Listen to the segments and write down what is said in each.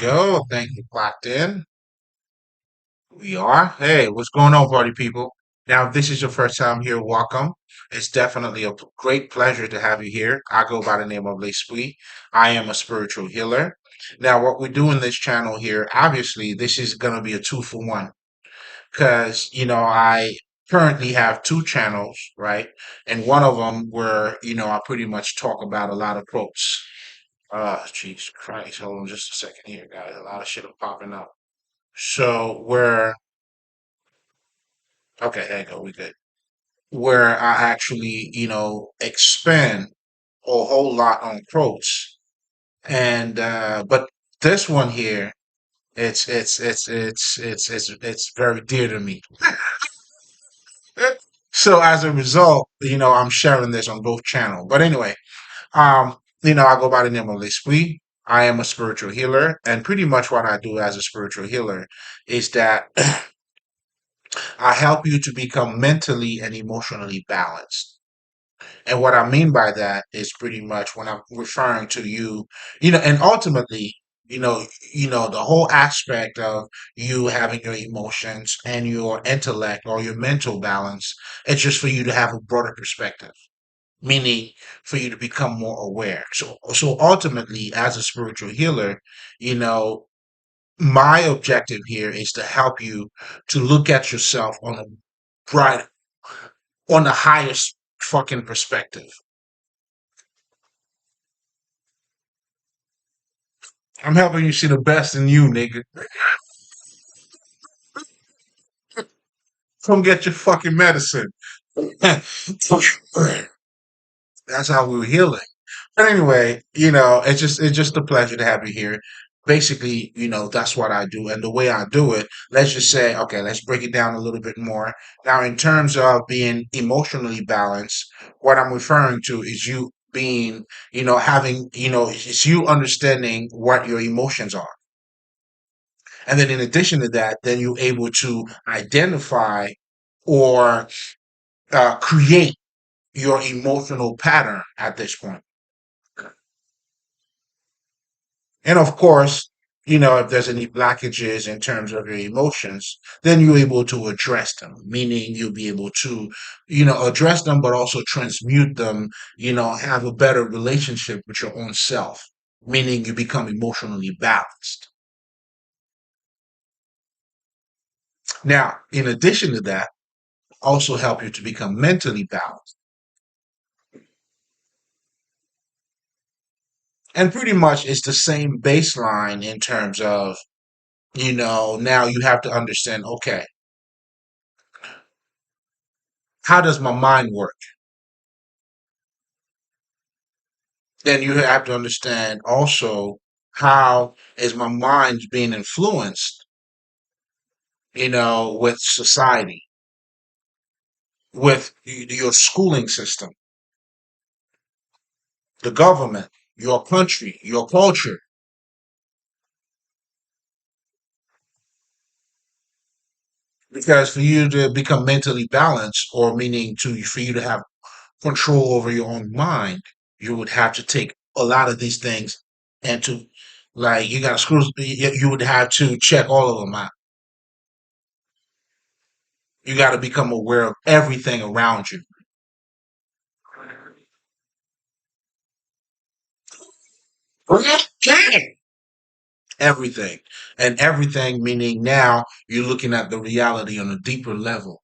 Yo, thank you, clocked in. We are. Hey, what's going on, party people? Now, if this is your first time here, welcome. It's definitely a great pleasure to have you here. I go by the name of L'Esprit. I am a spiritual healer. Now, what we do in this channel here, obviously, this is going to be a two for one because, I currently have two channels, right? And one of them where, I pretty much talk about a lot of quotes. Jesus Christ. Hold on just a second here, guys. A lot of shit are popping up. So where okay, there you go, we good. Where I actually, expand a whole lot on quotes. And but this one here, it's very dear to me. So as a result, I'm sharing this on both channels. But anyway, I go by the name of L'Esprit. I am a spiritual healer, and pretty much what I do as a spiritual healer is that I help you to become mentally and emotionally balanced. And what I mean by that is pretty much when I'm referring to you, and ultimately, you know, the whole aspect of you having your emotions and your intellect or your mental balance, it's just for you to have a broader perspective, meaning for you to become more aware. So ultimately, as a spiritual healer, you know, my objective here is to help you to look at yourself on a bright, on the highest fucking perspective. I'm helping you see the best in you, nigga. Come get your fucking medicine. That's how we were healing. But anyway, it's just a pleasure to have you here. Basically, that's what I do. And the way I do it, let's just say, okay, let's break it down a little bit more. Now, in terms of being emotionally balanced, what I'm referring to is you being, having, it's you understanding what your emotions are. And then in addition to that, then you're able to identify or create your emotional pattern at this point. And of course, if there's any blockages in terms of your emotions, then you're able to address them, meaning you'll be able to, address them, but also transmute them, have a better relationship with your own self, meaning you become emotionally balanced. Now, in addition to that, also help you to become mentally balanced. And pretty much it's the same baseline in terms of, now you have to understand, okay, how does my mind work? Then you have to understand also how is my mind being influenced, with society, with your schooling system, the government, your country, your culture. Because for you to become mentally balanced, or meaning for you to have control over your own mind, you would have to take a lot of these things and to like you got to screw. You would have to check all of them out. You got to become aware of everything around you. Everything, and everything meaning now you're looking at the reality on a deeper level,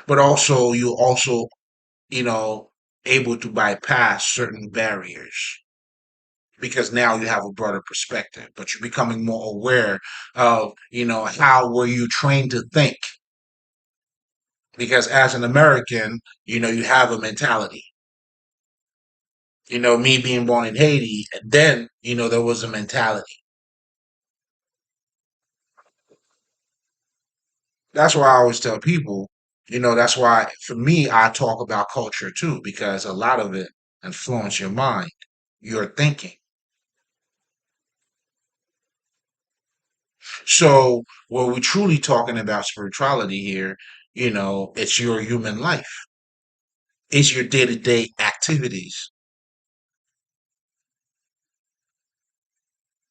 but also you're also you know able to bypass certain barriers because now you have a broader perspective, but you're becoming more aware of, how were you trained to think? Because as an American, you have a mentality. Me being born in Haiti, and then, there was a mentality. That's why I always tell people, that's why for me, I talk about culture too, because a lot of it influence your mind, your thinking. So when we're truly talking about spirituality here, it's your human life. It's your day-to-day activities.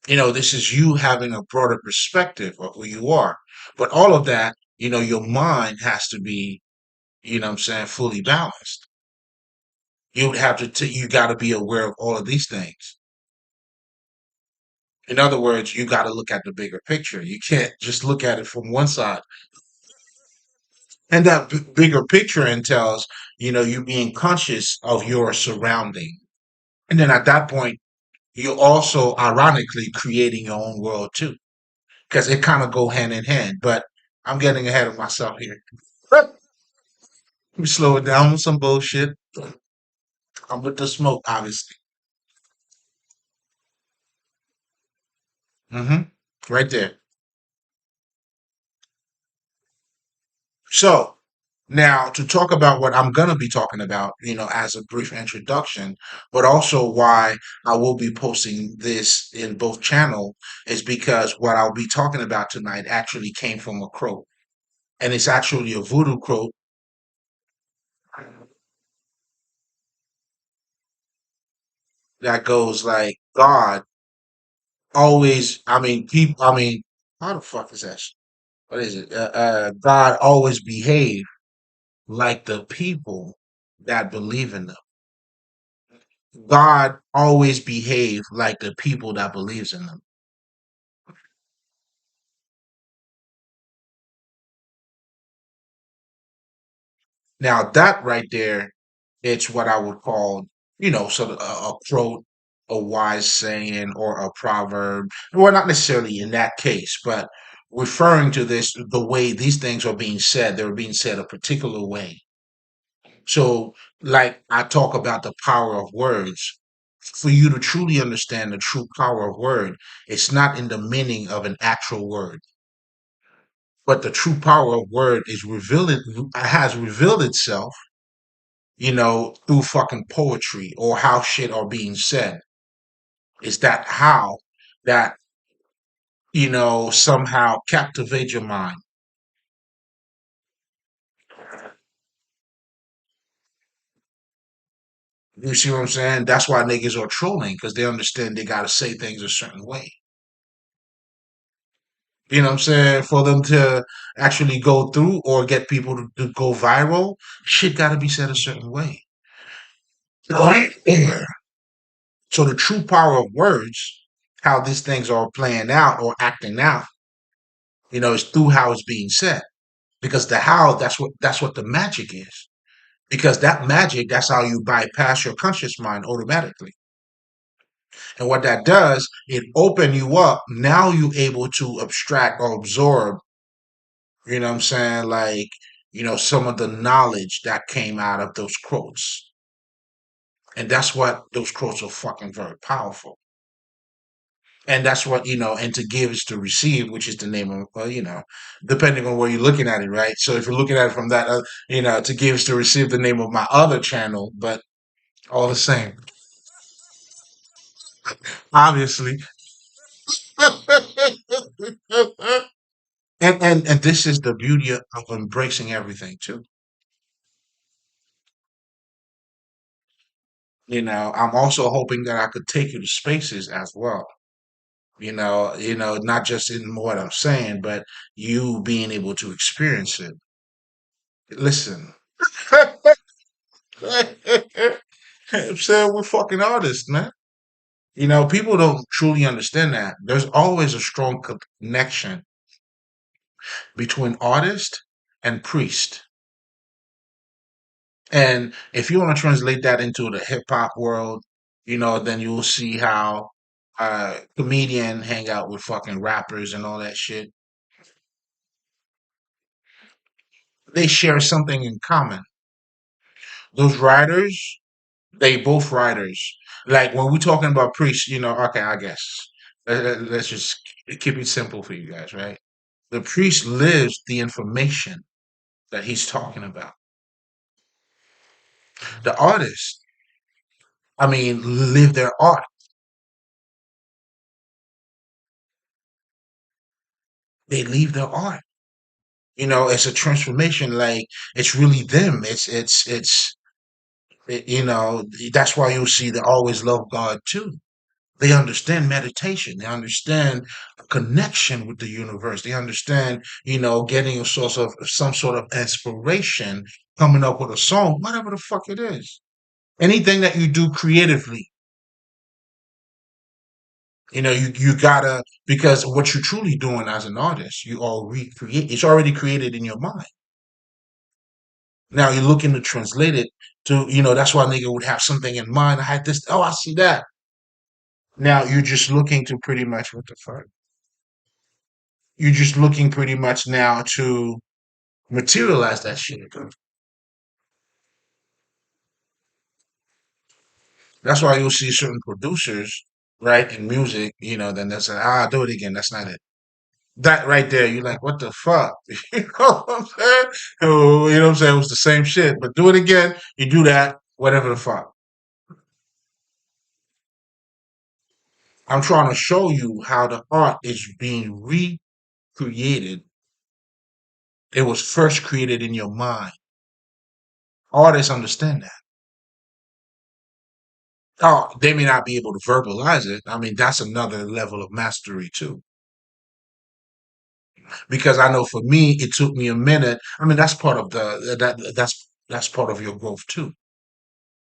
This is you having a broader perspective of who you are. But all of that, your mind has to be, what I'm saying, fully balanced. You would have to, you got to be aware of all of these things. In other words, you got to look at the bigger picture. You can't just look at it from one side. And that bigger picture entails, you being conscious of your surrounding. And then at that point, you're also ironically creating your own world too, because it kind of go hand in hand. But I'm getting ahead of myself here. Let me slow it down with some bullshit. I'm with the smoke, obviously. Right there. So now to talk about what I'm going to be talking about, as a brief introduction, but also why I will be posting this in both channel is because what I'll be talking about tonight actually came from a quote, and it's actually a voodoo quote that goes like, God always, how the fuck is that? What is it? God always behave like the people that believe in them. God always behave like the people that believes in them. Now that right there, it's what I would call, sort of a quote, a wise saying, or a proverb. Well, not necessarily in that case, but referring to this, the way these things are being said, they're being said a particular way. So, like I talk about the power of words. For you to truly understand the true power of word, it's not in the meaning of an actual word, but the true power of word is revealed, has revealed itself, through fucking poetry or how shit are being said. Is that how that, somehow captivate your mind? You see what I'm saying? That's why niggas are trolling because they understand they gotta say things a certain way. You know what I'm saying? For them to actually go through or get people to go viral, shit gotta be said a certain way. So the true power of words, how these things are playing out or acting out, is through how it's being said. Because the how, that's what the magic is. Because that magic, that's how you bypass your conscious mind automatically. And what that does, it open you up. Now you able to abstract or absorb, what I'm saying, like, some of the knowledge that came out of those quotes. And that's what those quotes are fucking very powerful. And that's what, and to give is to receive, which is the name of, well, depending on where you're looking at it, right? So if you're looking at it from that, to give is to receive, the name of my other channel, but all the same, obviously. And this is the beauty of embracing everything too. I'm also hoping that I could take you to spaces as well. Not just in what I'm saying, but you being able to experience it. Listen. I'm saying we're fucking artists, man. People don't truly understand that. There's always a strong connection between artist and priest. And if you want to translate that into the hip hop world, then you'll see how comedian hang out with fucking rappers and all that shit. They share something in common. Those writers, they both writers. Like when we're talking about priests, okay, I guess. Let's just keep it simple for you guys, right? The priest lives the information that he's talking about. The artists, live their art. They leave their art. It's a transformation. Like it's really them. That's why you'll see they always love God too. They understand meditation. They understand a connection with the universe. They understand, getting a source of some sort of inspiration, coming up with a song, whatever the fuck it is. Anything that you do creatively, you gotta, because what you're truly doing as an artist, you all recreate. It's already created in your mind. Now you're looking to translate it to, that's why a nigga would have something in mind. I had this. Oh, I see that. Now you're just looking to pretty much what the fuck. You're just looking pretty much now to materialize that shit. That's why you'll see certain producers, right, in music, then they'll say, ah, do it again. That's not it. That right there, you're like, what the fuck? You know what I'm saying? You know what I'm saying? It was the same shit, but do it again. You do that, whatever the fuck. I'm trying to show you how the art is being recreated. It was first created in your mind. Artists understand that. Oh, they may not be able to verbalize it. I mean, that's another level of mastery too. Because I know for me, it took me a minute. I mean, that's part of that's part of your growth too.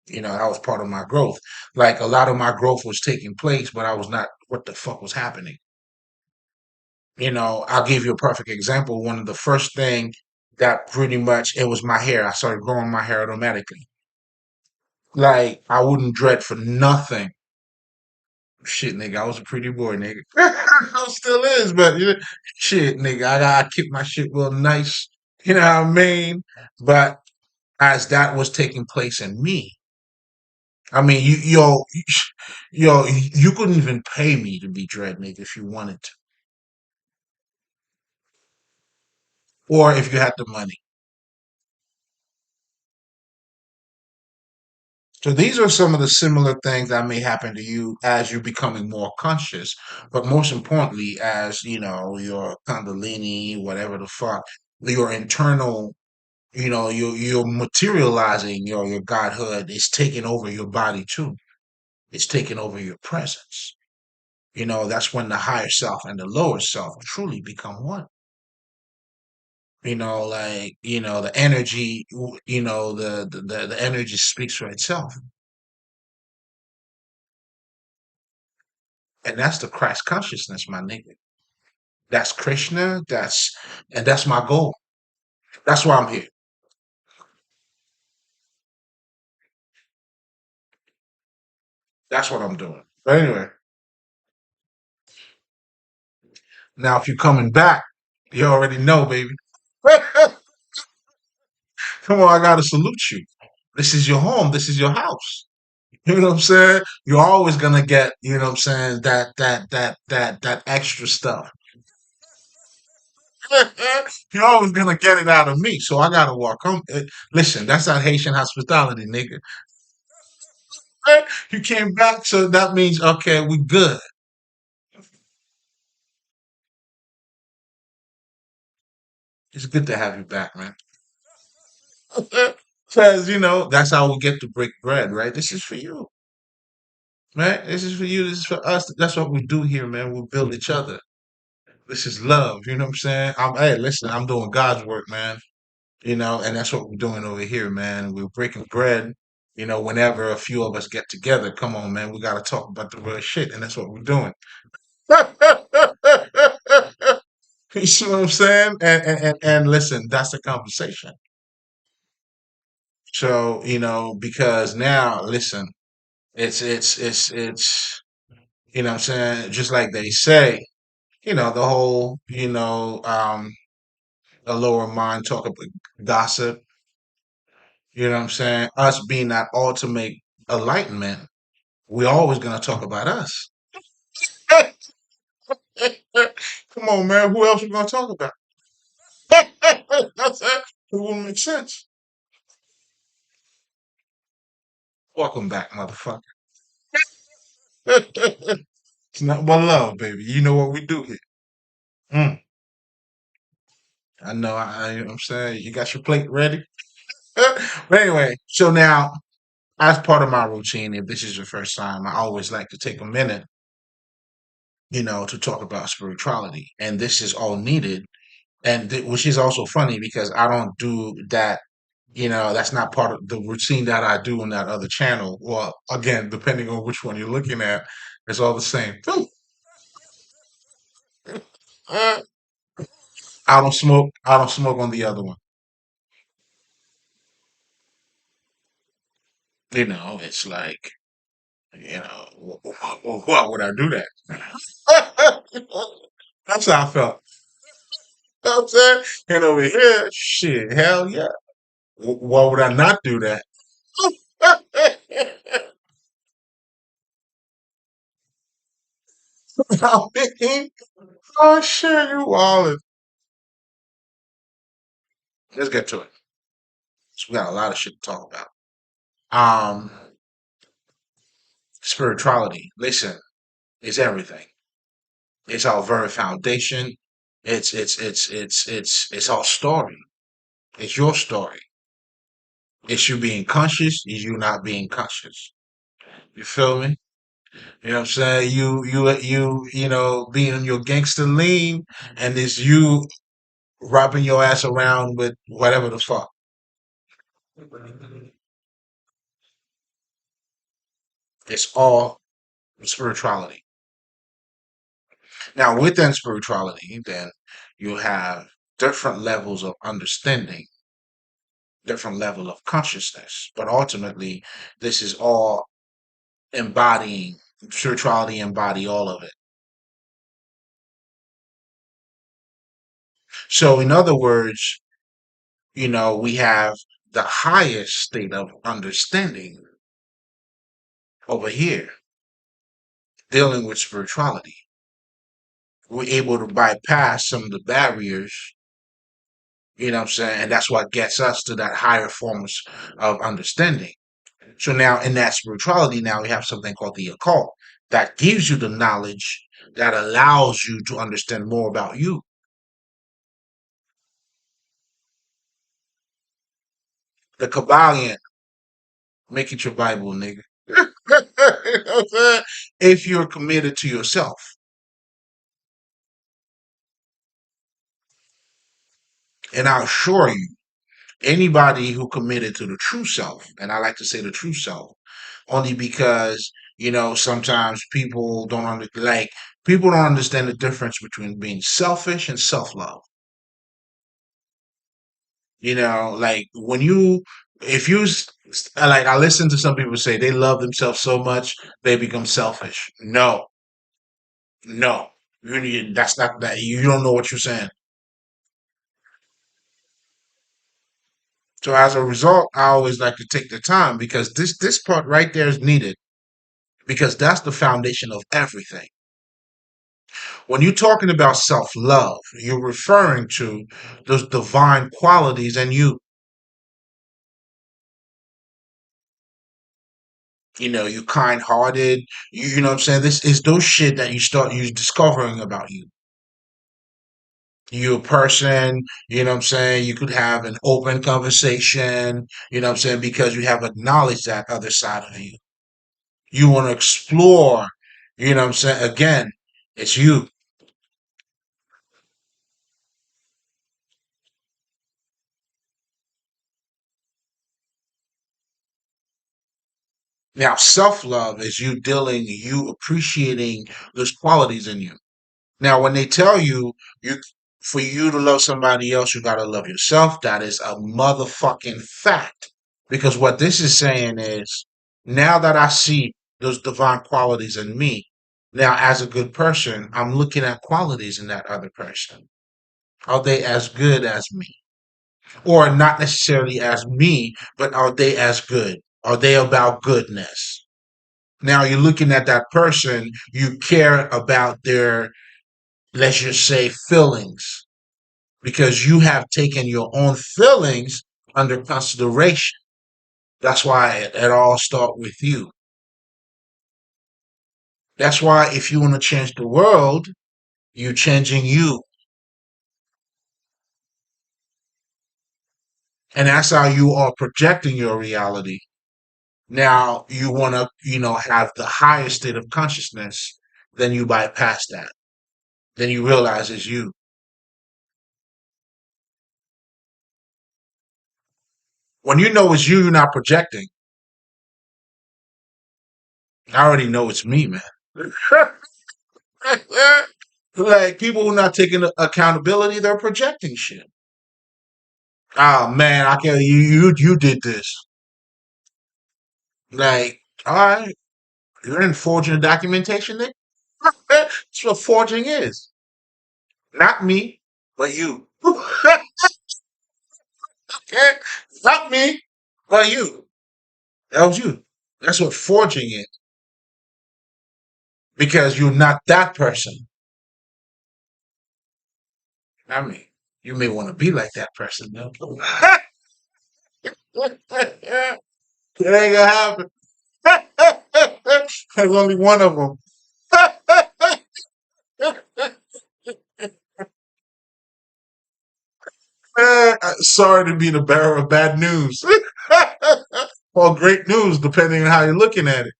That was part of my growth. Like a lot of my growth was taking place, but I was not. What the fuck was happening? I'll give you a perfect example. One of the first thing that pretty much it was my hair. I started growing my hair automatically. Like I wouldn't dread for nothing. Shit, nigga, I was a pretty boy, nigga. I still is, but shit, nigga, I gotta keep my shit real nice. You know what I mean? But as that was taking place in me, I mean, you couldn't even pay me to be dread, nigga, if you wanted to, or if you had the money. So these are some of the similar things that may happen to you as you're becoming more conscious, but most importantly, as your Kundalini, whatever the fuck, your internal, you're materializing your godhood is taking over your body too. It's taking over your presence. That's when the higher self and the lower self truly become one. Like, the energy, the energy speaks for itself. And that's the Christ consciousness, my nigga. That's Krishna. And that's my goal. That's why I'm here. That's what I'm doing. But anyway, now if you're coming back, you already know, baby. Come on, I gotta salute you. This is your home. This is your house. You know what I'm saying? You're always gonna get, what I'm saying, that extra stuff. You're always gonna get it out of me. So I gotta walk home. Listen, that's not Haitian hospitality, nigga. You came back, so that means okay, we good. It's good to have you back, man. Because that's how we get to break bread, right? This is for you, right? This is for you. This is for us. That's what we do here, man. We build each other. This is love. You know what I'm saying? Hey, listen, I'm doing God's work, man. And that's what we're doing over here, man. We're breaking bread. Whenever a few of us get together, come on, man, we got to talk about the real shit, and that's what we're doing. You see what I'm saying? And listen, that's the conversation. So, because now, listen, it's, what I'm saying, just like they say, the whole, the lower mind talk about gossip, you know what I'm saying? Us being that ultimate enlightenment, we're always going to talk about us. Come on, man. Who else we going to talk about? That's it. It wouldn't make sense. Welcome back, motherfucker. It's not but love, baby. You know what we do here. Mm, I know. I'm saying you got your plate ready. But anyway, so now as part of my routine, if this is your first time, I always like to take a minute, to talk about spirituality. And this is all needed. And which is also funny because I don't do that. That's not part of the routine that I do on that other channel. Well, again, depending on which one you're looking at, it's all the same. Uh, I don't smoke. I don't smoke on the other one. It's like, why would I do that? That's how I felt. You know what I'm saying? And over here, shit, hell yeah. Why would I not do that? I mean, oh shit, you all. Let's get to it. So we got a lot of shit to talk about. Um, Spirituality. Listen, it's everything. It's our very foundation. It's our story. It's your story. It's you being conscious. It's you not being conscious. You feel me? You know what I'm saying? Being in your gangster lean, and it's you wrapping your ass around with whatever the fuck. It's all spirituality. Now, within spirituality, then you have different levels of understanding, different level of consciousness, but ultimately, this is all embodying spirituality, embody all of it. So, in other words, we have the highest state of understanding over here, dealing with spirituality. We're able to bypass some of the barriers, what I'm saying? And that's what gets us to that higher forms of understanding. So now in that spirituality, now we have something called the occult that gives you the knowledge that allows you to understand more about you. The Kabbalion, make it your Bible, nigga. You know what I'm saying? If you're committed to yourself. And I assure you, anybody who committed to the true self, and I like to say the true self, only because sometimes people don't understand the difference between being selfish and self-love. Like when you if you like I listen to some people say they love themselves so much they become selfish. No, no, that's not that. You don't know what you're saying. So as a result, I always like to take the time because this part right there is needed because that's the foundation of everything. When you're talking about self-love, you're referring to those divine qualities in you. You're kind-hearted. You know what I'm saying? This is those shit that you discovering about you. You're a person, what I'm saying? You could have an open conversation, what I'm saying? Because you have acknowledged that other side of you. You want to explore, what I'm saying? Again, it's you. Now, self love is you appreciating those qualities in you. Now, when they tell you for you to love somebody else, you gotta love yourself, that is a motherfucking fact. Because what this is saying is, now that I see those divine qualities in me, now as a good person, I'm looking at qualities in that other person. Are they as good as me? Or not necessarily as me, but are they as good? Are they about goodness? Now you're looking at that person, you care about their, let's just say, feelings, because you have taken your own feelings under consideration. That's why it all starts with you. That's why if you want to change the world, you're changing you. And that's how you are projecting your reality. Now you want to, have the highest state of consciousness. Then you bypass that. Then you realize it's you. When you know it's you, you're not projecting. I already know it's me, man. Like people who are not taking accountability, they're projecting shit. Oh man, I can't. You did this. Like, all right, you're in forging documentation, then. That's what forging is. Not me, but you. Okay? Not me, but you. That was you. That's what forging is. Because you're not that person. I mean, you may want to be like that person, though. It ain't gonna happen. There's only one of them. Sorry to be the bearer of bad news. Or great news, depending on how you're looking at it.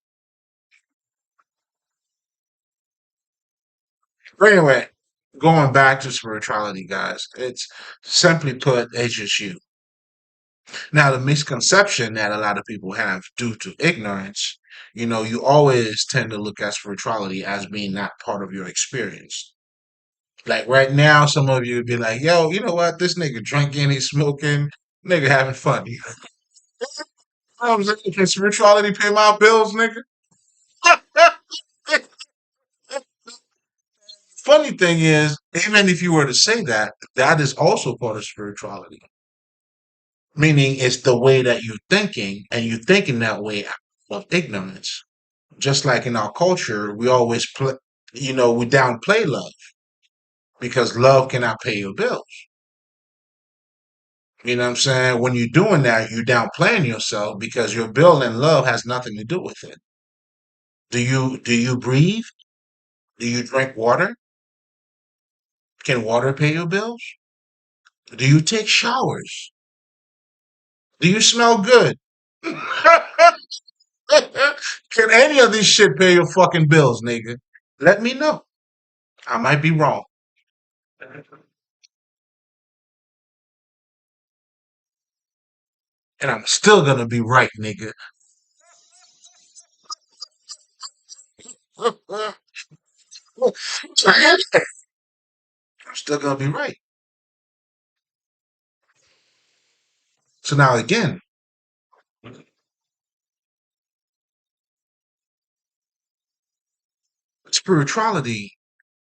But anyway, going back to spirituality, guys, it's simply put, it's just you. Now, the misconception that a lot of people have due to ignorance, you always tend to look at spirituality as being not part of your experience. Like right now, some of you would be like, yo, you know what? This nigga drinking, he's smoking, nigga having fun. You know what I'm saying? Can spirituality pay my bills, nigga? Funny thing is, even if you were to say that, that is also part of spirituality. Meaning it's the way that you're thinking, and you're thinking that way out of ignorance. Just like in our culture, we always play, we downplay love because love cannot pay your bills. You know what I'm saying? When you're doing that, you're downplaying yourself because your bill and love has nothing to do with it. Do you breathe? Do you drink water? Can water pay your bills? Do you take showers? Do you smell good? Can any of these shit pay your fucking bills, nigga? Let me know. I might be wrong. And I'm still gonna be right, nigga. I'm still gonna be right. So now again, spirituality,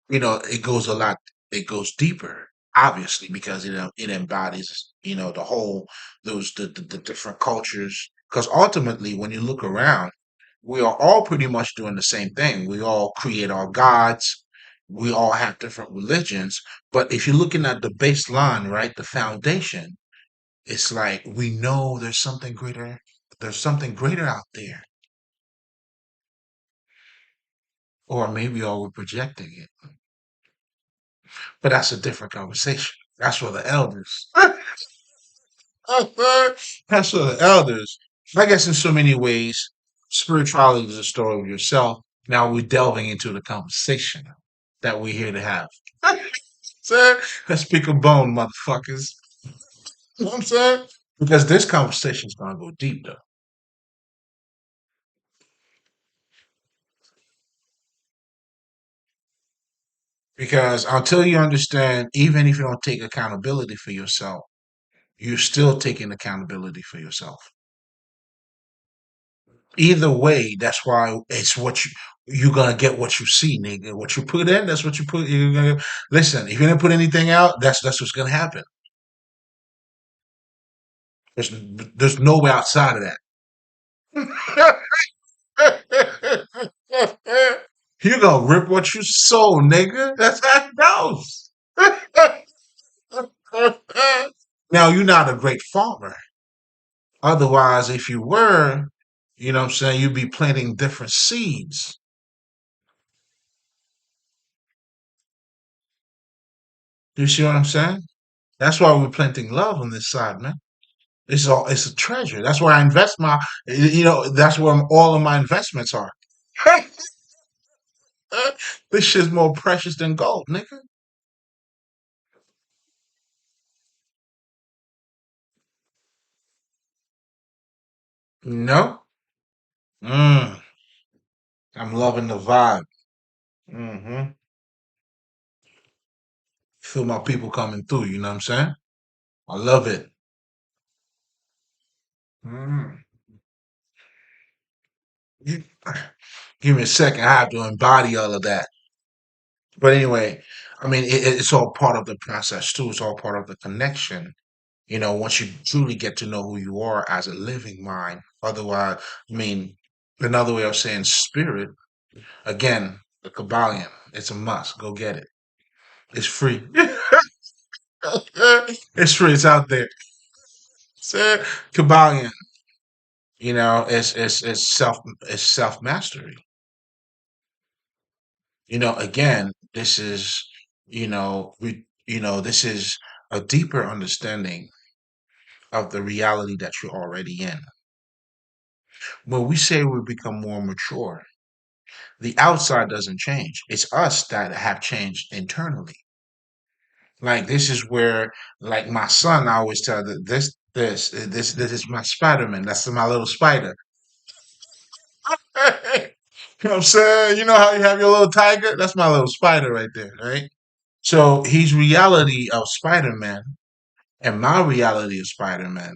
it goes a lot, it goes deeper, obviously, because it embodies, the whole the different cultures. Because ultimately, when you look around, we are all pretty much doing the same thing. We all create our gods. We all have different religions. But if you're looking at the baseline, right, the foundation, it's like we know there's something greater. There's something greater out there, or maybe all we're projecting it. But that's a different conversation. That's for the elders. That's for the elders. I guess in so many ways, spirituality is a story of yourself. Now we're delving into the conversation that we're here to have. Sir, let's pick a bone, motherfuckers. You know what I'm saying? Because this conversation is going to go deep, though. Because until you understand, even if you don't take accountability for yourself, you're still taking accountability for yourself. Either way, that's why it's what you're gonna get what you see, nigga. What you put in, that's what you put. You're gonna listen. If you didn't put anything out, that's what's gonna happen. There's there's no way outside of that. You're gonna rip what you sow, nigga. That's how it goes. Now you're not a great farmer. Otherwise, if you were, what I'm saying, you'd be planting different seeds. You see what I'm saying? That's why we're planting love on this side, man. It's a treasure. That's where I invest my, that's where all of my investments are. This shit's more precious than gold, nigga. No? Mm, I'm loving the vibe. Hmm. Feel my people coming through, you know what I'm saying? I love it. Mm. You- Give me a second. I have to embody all of that. But anyway, I mean, it's all part of the process too. It's all part of the connection. Once you truly get to know who you are as a living mind. Otherwise, I mean, another way of saying spirit, again, the Kabbalion, it's a must. Go get it. It's free. It's free. It's out there. So, Kabbalion, it's self mastery. Again, this is a deeper understanding of the reality that you're already in. When we say we become more mature, the outside doesn't change. It's us that have changed internally. Like this is where, like my son, I always tell that this is my Spider-Man. That's my little spider. You know what I'm saying? You know how you have your little tiger? That's my little spider right there, right? So he's reality of Spider-Man and my reality of Spider-Man.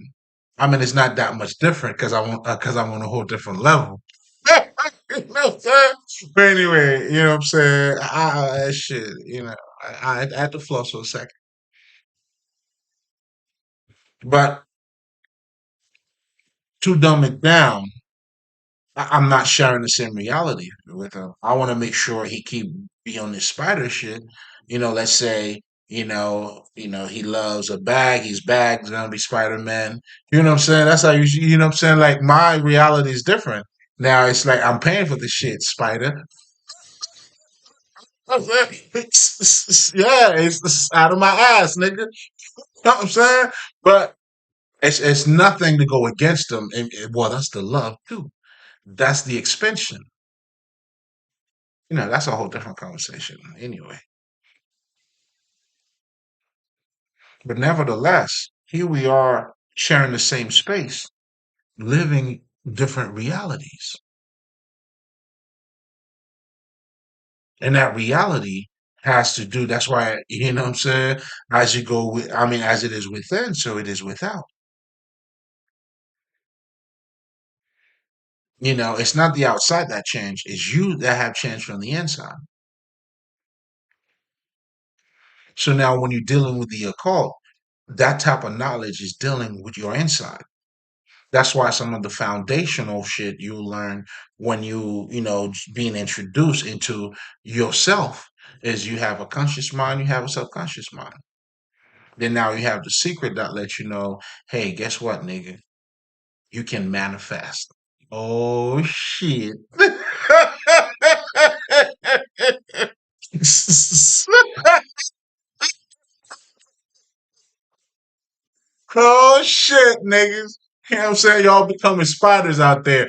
I mean, it's not that much different because I'm on a whole different level. You know what I'm saying? But anyway, you know what I'm saying? Shit, I had to floss for a second. But to dumb it down, I'm not sharing the same reality with him. I want to make sure he keep be on this spider shit. Let's say, he loves a bag. He's bagged. He's gonna be Spider Man. You know what I'm saying? That's how you know what I'm saying. Like my reality is different. Now it's like I'm paying for the shit, Spider. I'm saying? Yeah, it's out of my ass, nigga. You know what I'm saying? But it's nothing to go against them. Well, that's the love too. That's the expansion. That's a whole different conversation anyway. But nevertheless, here we are sharing the same space, living different realities. And that reality has to do, that's why, you know what I'm saying? As you go with, I mean, as it is within, so it is without. It's not the outside that changed, it's you that have changed from the inside. So now when you're dealing with the occult, that type of knowledge is dealing with your inside. That's why some of the foundational shit you learn when being introduced into yourself is you have a conscious mind, you have a subconscious mind. Then now you have the secret that lets you know, hey, guess what, nigga? You can manifest. Oh shit. Oh shit, niggas. You know what I'm saying? Y'all becoming spiders out there.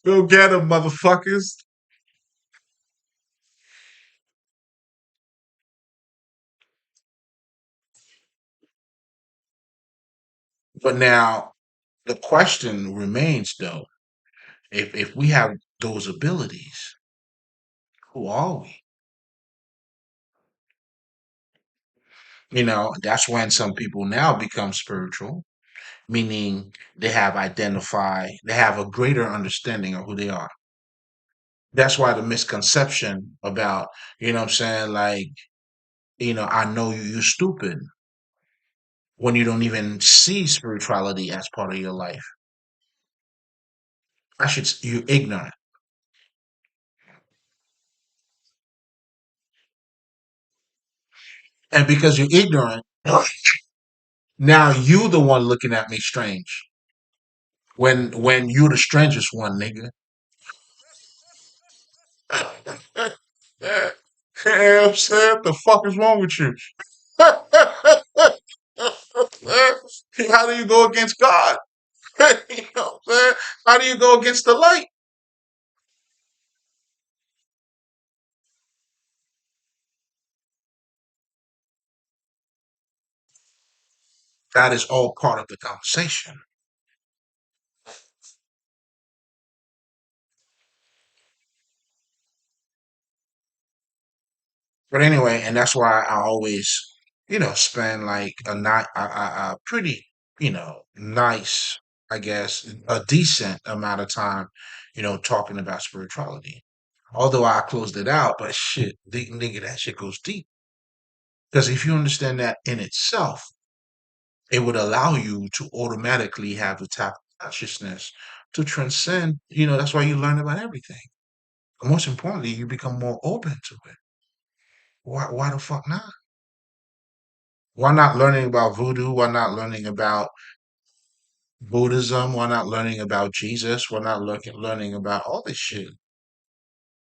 Go get them, motherfuckers. But now the question remains though, if we have those abilities, who are we? That's when some people now become spiritual, meaning they have a greater understanding of who they are. That's why the misconception about, what I'm saying, like, I know you're stupid when you don't even see spirituality as part of your life. You're ignorant. And because you're ignorant, now you the one looking at me strange. When you're the strangest one, nigga. Yeah, I'm saying, what the fuck is wrong with you? How do you go against God? You know what I'm saying? How do you go against the light? That is all part of the conversation. But anyway, and that's why I always, spend like a pretty, nice, I guess, a decent amount of time, talking about spirituality. Although I closed it out, but shit, nigga, that shit goes deep. Because if you understand that in itself, it would allow you to automatically have the type of consciousness to transcend. That's why you learn about everything. And most importantly, you become more open to it. Why the fuck not? Why not learning about voodoo? Why not learning about Buddhism? Why not learning about Jesus? Why not learning about all this shit?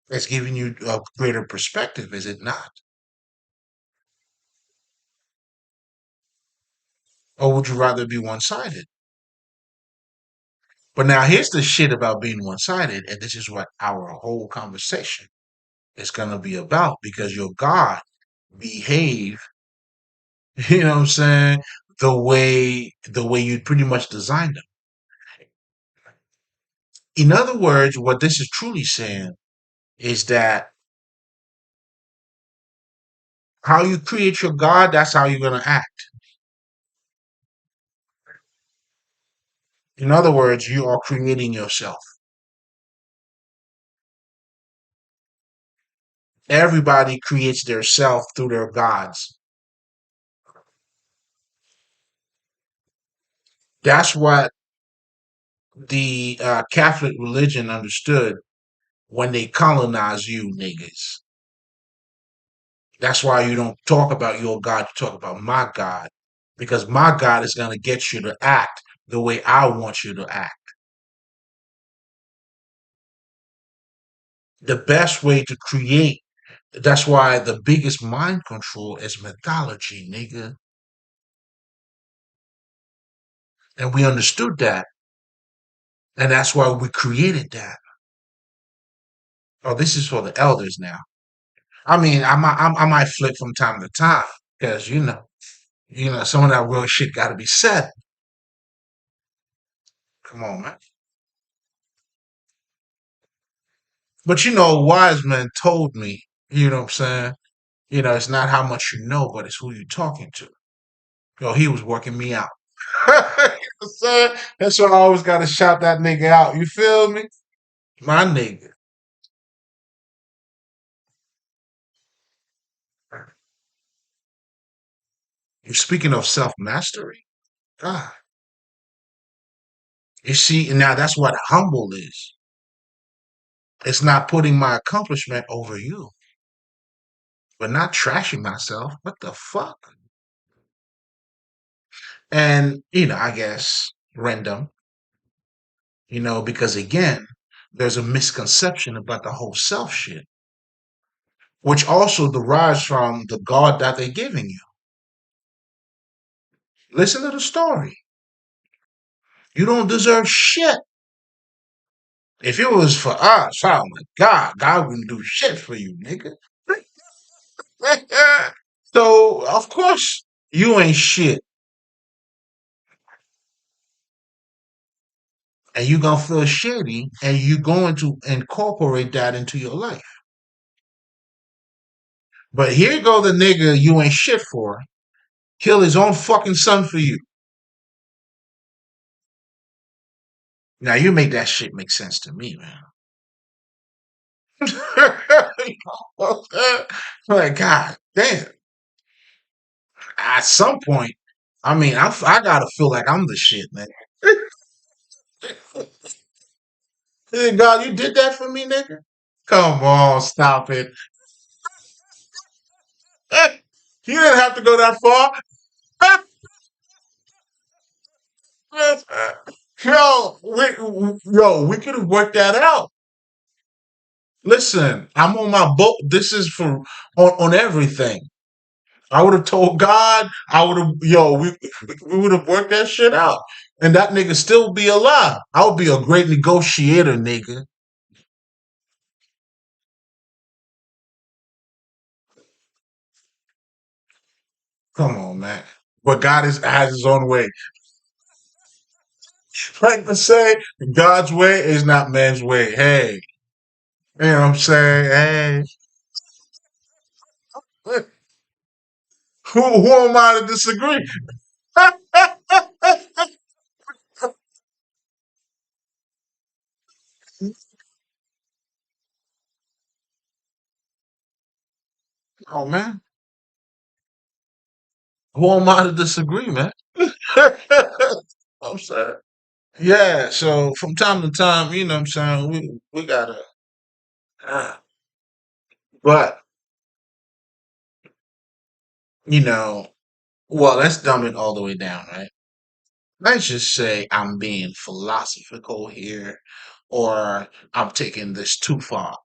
It's giving you a greater perspective, is it not? Or would you rather be one-sided? But now here's the shit about being one-sided, and this is what our whole conversation is gonna be about because your God behave, you know what I'm saying, the way you pretty much designed them. In other words, what this is truly saying is that how you create your God, that's how you're gonna act. In other words, you are creating yourself. Everybody creates their self through their gods. That's what the Catholic religion understood when they colonized you niggas. That's why you don't talk about your God, you talk about my God. Because my God is going to get you to act the way I want you to act. The best way to create, that's why the biggest mind control is mythology, nigga. And we understood that. And that's why we created that. Oh, this is for the elders now. I mean, I might flip from time to time because some of that real shit got to be said. Come on, man. But a wise man told me, you know what I'm saying? It's not how much you know, but it's who you're talking to. He was working me out. You know what I'm saying? That's why I always got to shout that nigga out. You feel me? My nigga. You're speaking of self mastery? God. You see, and now that's what humble is. It's not putting my accomplishment over you, but not trashing myself. What the fuck? And, I guess random, because again, there's a misconception about the whole self shit, which also derives from the God that they're giving you. Listen to the story. You don't deserve shit. If it was for us, oh my God, God wouldn't do shit for you, nigga. So, of course, you ain't shit. And you gonna feel shitty and you going to incorporate that into your life. But here go the nigga you ain't shit for, kill his own fucking son for you. Now you make that shit make sense to me, man. Like, God damn. At some point, I mean, I gotta feel like I'm the shit, man. Hey, God, you did that for me, nigga? Come on, stop it. You didn't have to go that far. We could have worked that out. Listen, I'm on my boat. This is for on everything. I would have told God. I would have, we would have worked that shit out, and that nigga still be alive. I would be a great negotiator, nigga. Come on, man. But God has His own way. Like to say, God's way is not man's way. Hey, you know what I'm saying? Hey, who am I to disagree? Oh man, who am I to disagree, man? I'm saying. Yeah, so from time to time, you know what I'm saying, we gotta uh, but you know, well, let's dumb it all the way down, right? Let's just say I'm being philosophical here, or I'm taking this too far.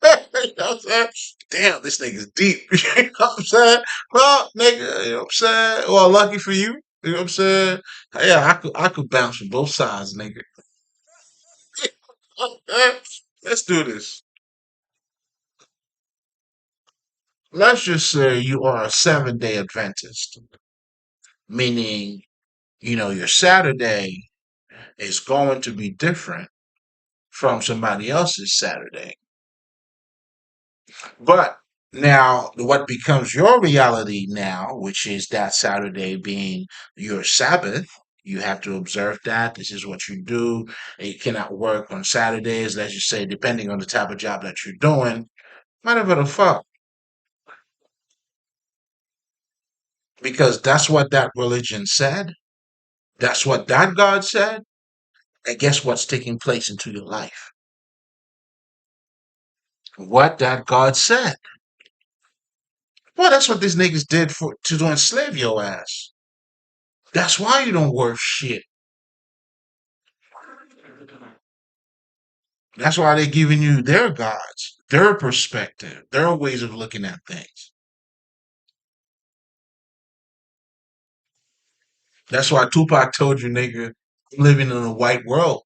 You know what I'm saying? Damn, this nigga's deep. You know what I'm saying? Well, nigga, you know what I'm saying? Well, lucky for you. You know what I'm saying? Yeah, I could bounce from both sides, nigga. Let's do this. Let's just say you are a 7 day Adventist, meaning, your Saturday is going to be different from somebody else's Saturday. But now, what becomes your reality now, which is that Saturday being your Sabbath, you have to observe that. This is what you do. And you cannot work on Saturdays, let's just say, depending on the type of job that you're doing. Whatever the fuck. Because that's what that religion said. That's what that God said. And guess what's taking place into your life? What that God said. Well, that's what these niggas did to enslave your ass. That's why you don't worth shit. That's why they're giving you their gods, their perspective, their ways of looking at things. That's why Tupac told you, nigga, I'm living in a white world.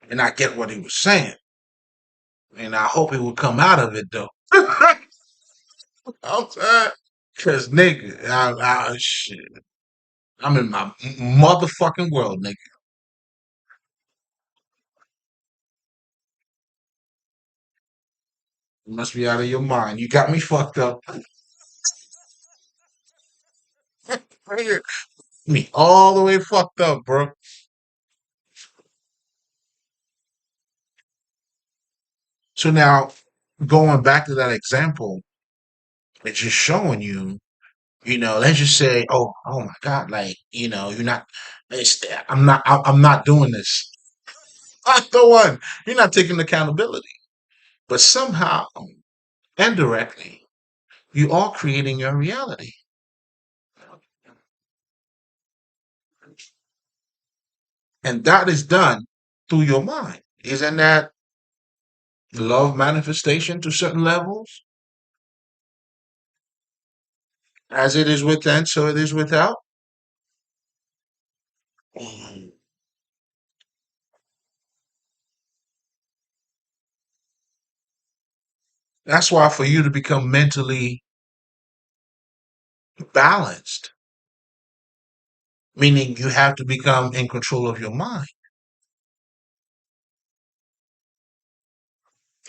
And I get what he was saying. And I hope he would come out of it, though. I'm saying. Because, nigga, shit, I'm in my motherfucking world, nigga. You must be out of your mind. You got me fucked up. Me all the way fucked up, bro. So now, going back to that example, it's just showing you, let's just say, oh my God, like, you're not, I'm not doing this. Not the one. You're not taking accountability. But somehow, indirectly, you are creating your reality. And that is done through your mind. Isn't that love manifestation to certain levels? As it is within, so it is without. Mm. That's why for you to become mentally balanced, meaning you have to become in control of your mind.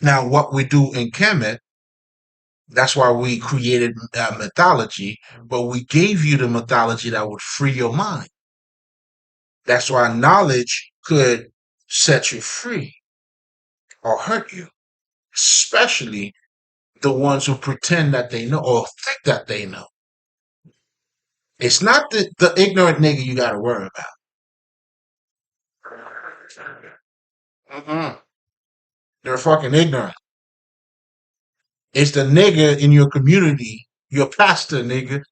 Now, what we do in Kemet, that's why we created mythology, but we gave you the mythology that would free your mind. That's why knowledge could set you free or hurt you, especially the ones who pretend that they know or think that they know. It's not the ignorant nigga you got to worry about. Mm-mm. They're fucking ignorant. It's the nigga in your community, your pastor, nigga.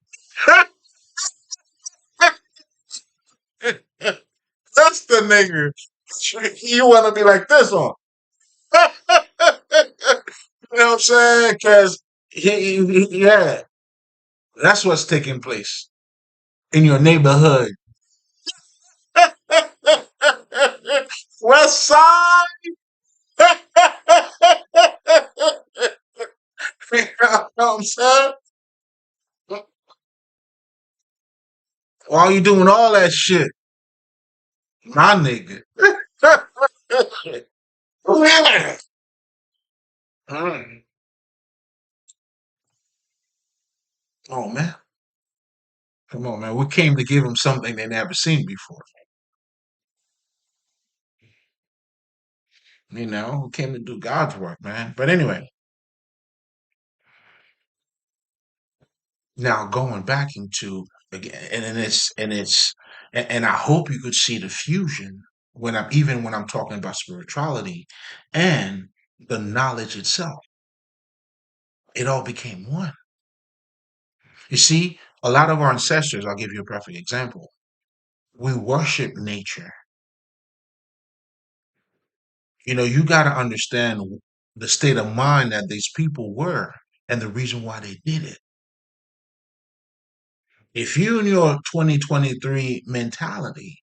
That's the nigga you want to be like this on. You know what I'm saying? Because Yeah, that's what's taking place in your neighborhood. West side. You know what I'm saying? While you doing all that shit, my nigga. Mm. Oh man, come on, man. We came to give them something they never seen before. We came to do God's work, man. But anyway, now going back into again, and I hope you could see the fusion when I'm talking about spirituality and the knowledge itself. It all became one. You see, a lot of our ancestors, I'll give you a perfect example. We worship nature. You got to understand the state of mind that these people were and the reason why they did it. If you in your 2023 mentality,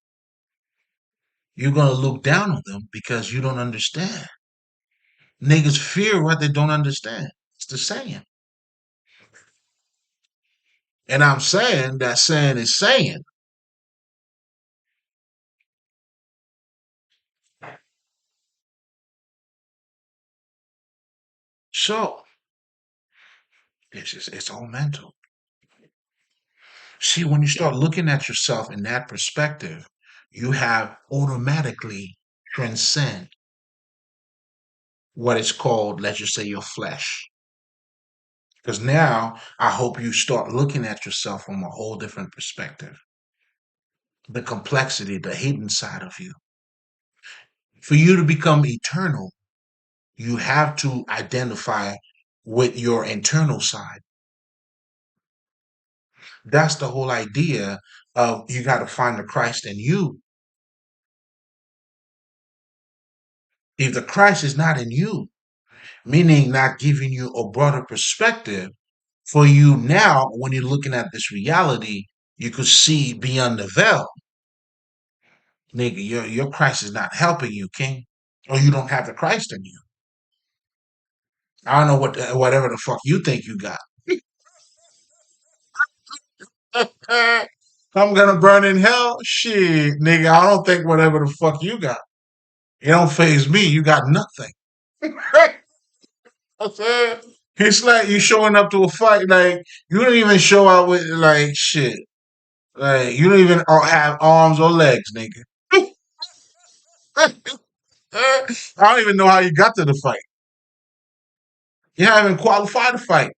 you're going to look down on them because you don't understand. Niggas fear what they don't understand. It's the saying. And I'm saying that saying is saying. So it's all mental. See, when you start looking at yourself in that perspective, you have automatically transcend what is called, let's just say, your flesh. Because now I hope you start looking at yourself from a whole different perspective. The complexity, the hidden side of you. For you to become eternal, you have to identify with your internal side. That's the whole idea of you got to find the Christ in you. If the Christ is not in you, meaning not giving you a broader perspective, for you now, when you're looking at this reality, you could see beyond the veil. Nigga, your Christ is not helping you, King. Or you don't have the Christ in you. I don't know whatever the fuck you think you got. I'm gonna burn in hell? Shit, nigga, I don't think whatever the fuck you got. It don't phase me. You got nothing. I said, it's like you showing up to a fight, like you don't even show out with like shit. Like you don't even have arms or legs, nigga. I don't even know how you got to the fight. You haven't qualified to fight.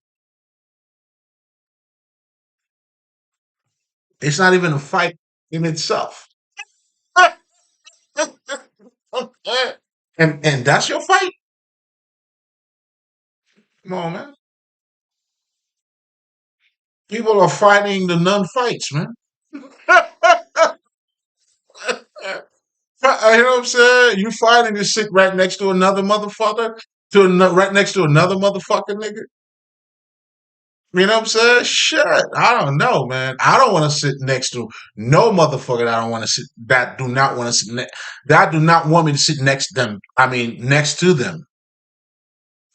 It's not even a fight in itself. And that's your fight? Come on, man. People are fighting the non-fights, man. You know what I'm saying? You fighting to sit right next to another motherfucker, right next to another motherfucker, nigga. You know what I'm saying? Shit, I don't know, man. I don't want to sit next to no motherfucker that I don't want to sit. That do not want to sit. That do not want me to sit next to them. I mean, next to them.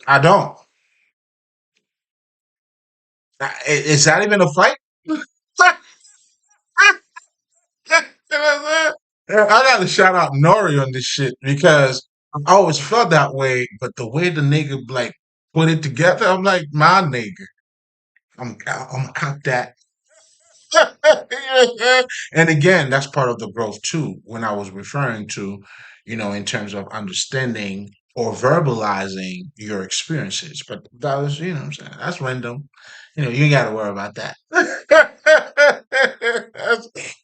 I don't. Is that even a fight? You know what I'm saying? Yeah, I gotta shout out Nori on this shit because I always felt that way, but the way the nigga like put it together, I'm like, my nigga, I'm cut that. And again, that's part of the growth too. When I was referring to, in terms of understanding or verbalizing your experiences, but that was, what I'm saying, that's random. You ain't got to worry about that.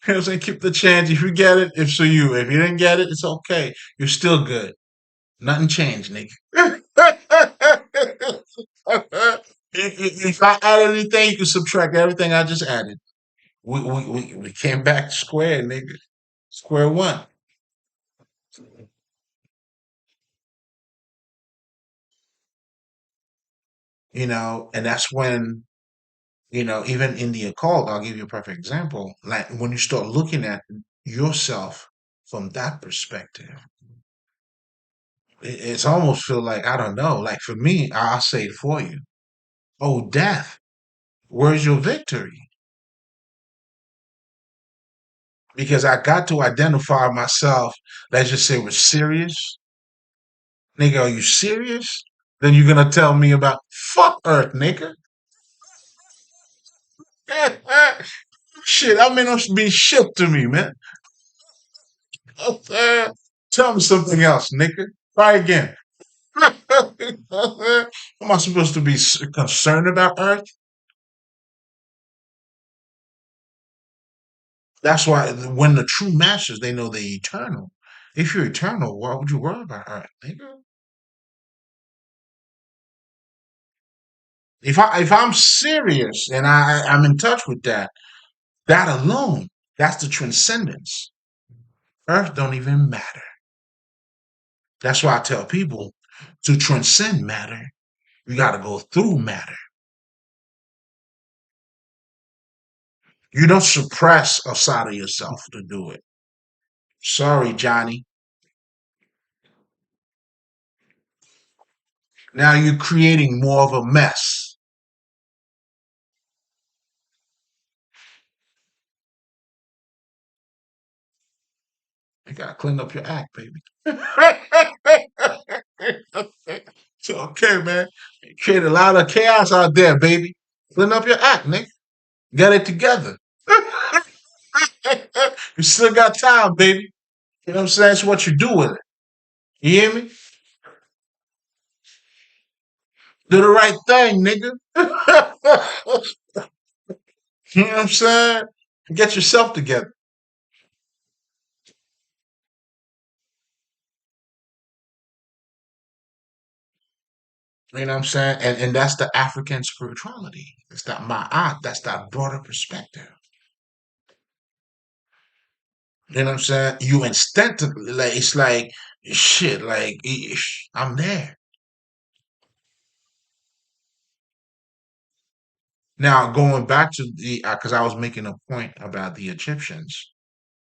I'm saying, keep the chance. If you get it, it's for you. If you didn't get it, it's okay. You're still good. Nothing changed, nigga. If I add anything, you can subtract everything I just added. We came back square, nigga. Square one. and that's when, even in the occult, I'll give you a perfect example. Like when you start looking at yourself from that perspective, it's almost feel like, I don't know, like for me, I'll say it for you. Oh, death, where's your victory? Because I got to identify myself, let's just say, with serious. Nigga, are you serious? Then you're gonna tell me about fuck Earth, nigga. Shit, I mean, it's being shipped to me, man. Tell me something else, nigga. Try again. Am I supposed to be concerned about Earth? That's why when the true masters, they know they're eternal. If you're eternal, why would you worry about Earth, nigga? If I'm serious and I'm in touch with that, that alone, that's the transcendence. Earth don't even matter. That's why I tell people to transcend matter, you got to go through matter. You don't suppress a side of yourself to do it. Sorry, Johnny. Now you're creating more of a mess. You gotta clean up your act, baby. So, okay, man. You create a lot of chaos out there, baby. Clean up your act, nigga. Get it together. You still got time, baby. You know what I'm saying? It's what you do with it. You hear me? Do the right thing, nigga. You know what I'm saying? Get yourself together. You know what I'm saying? And that's the African spirituality. It's that ma'at. That's that broader perspective. You know what I'm saying? You instinctively, like, it's like, shit, like, I'm there. Now, going back to because I was making a point about the Egyptians,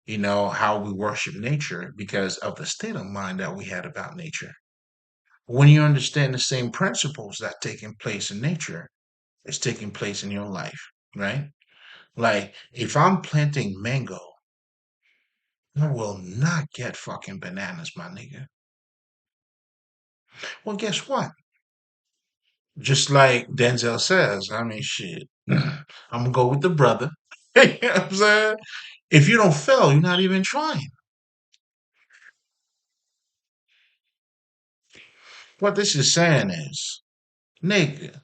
how we worship nature because of the state of mind that we had about nature. When you understand the same principles that taking place in nature is taking place in your life, right? Like, if I'm planting mango, I will not get fucking bananas, my nigga. Well, guess what? Just like Denzel says, I mean, shit, I'm gonna go with the brother. You know what I'm saying? If you don't fail, you're not even trying. What this is saying is, nigga,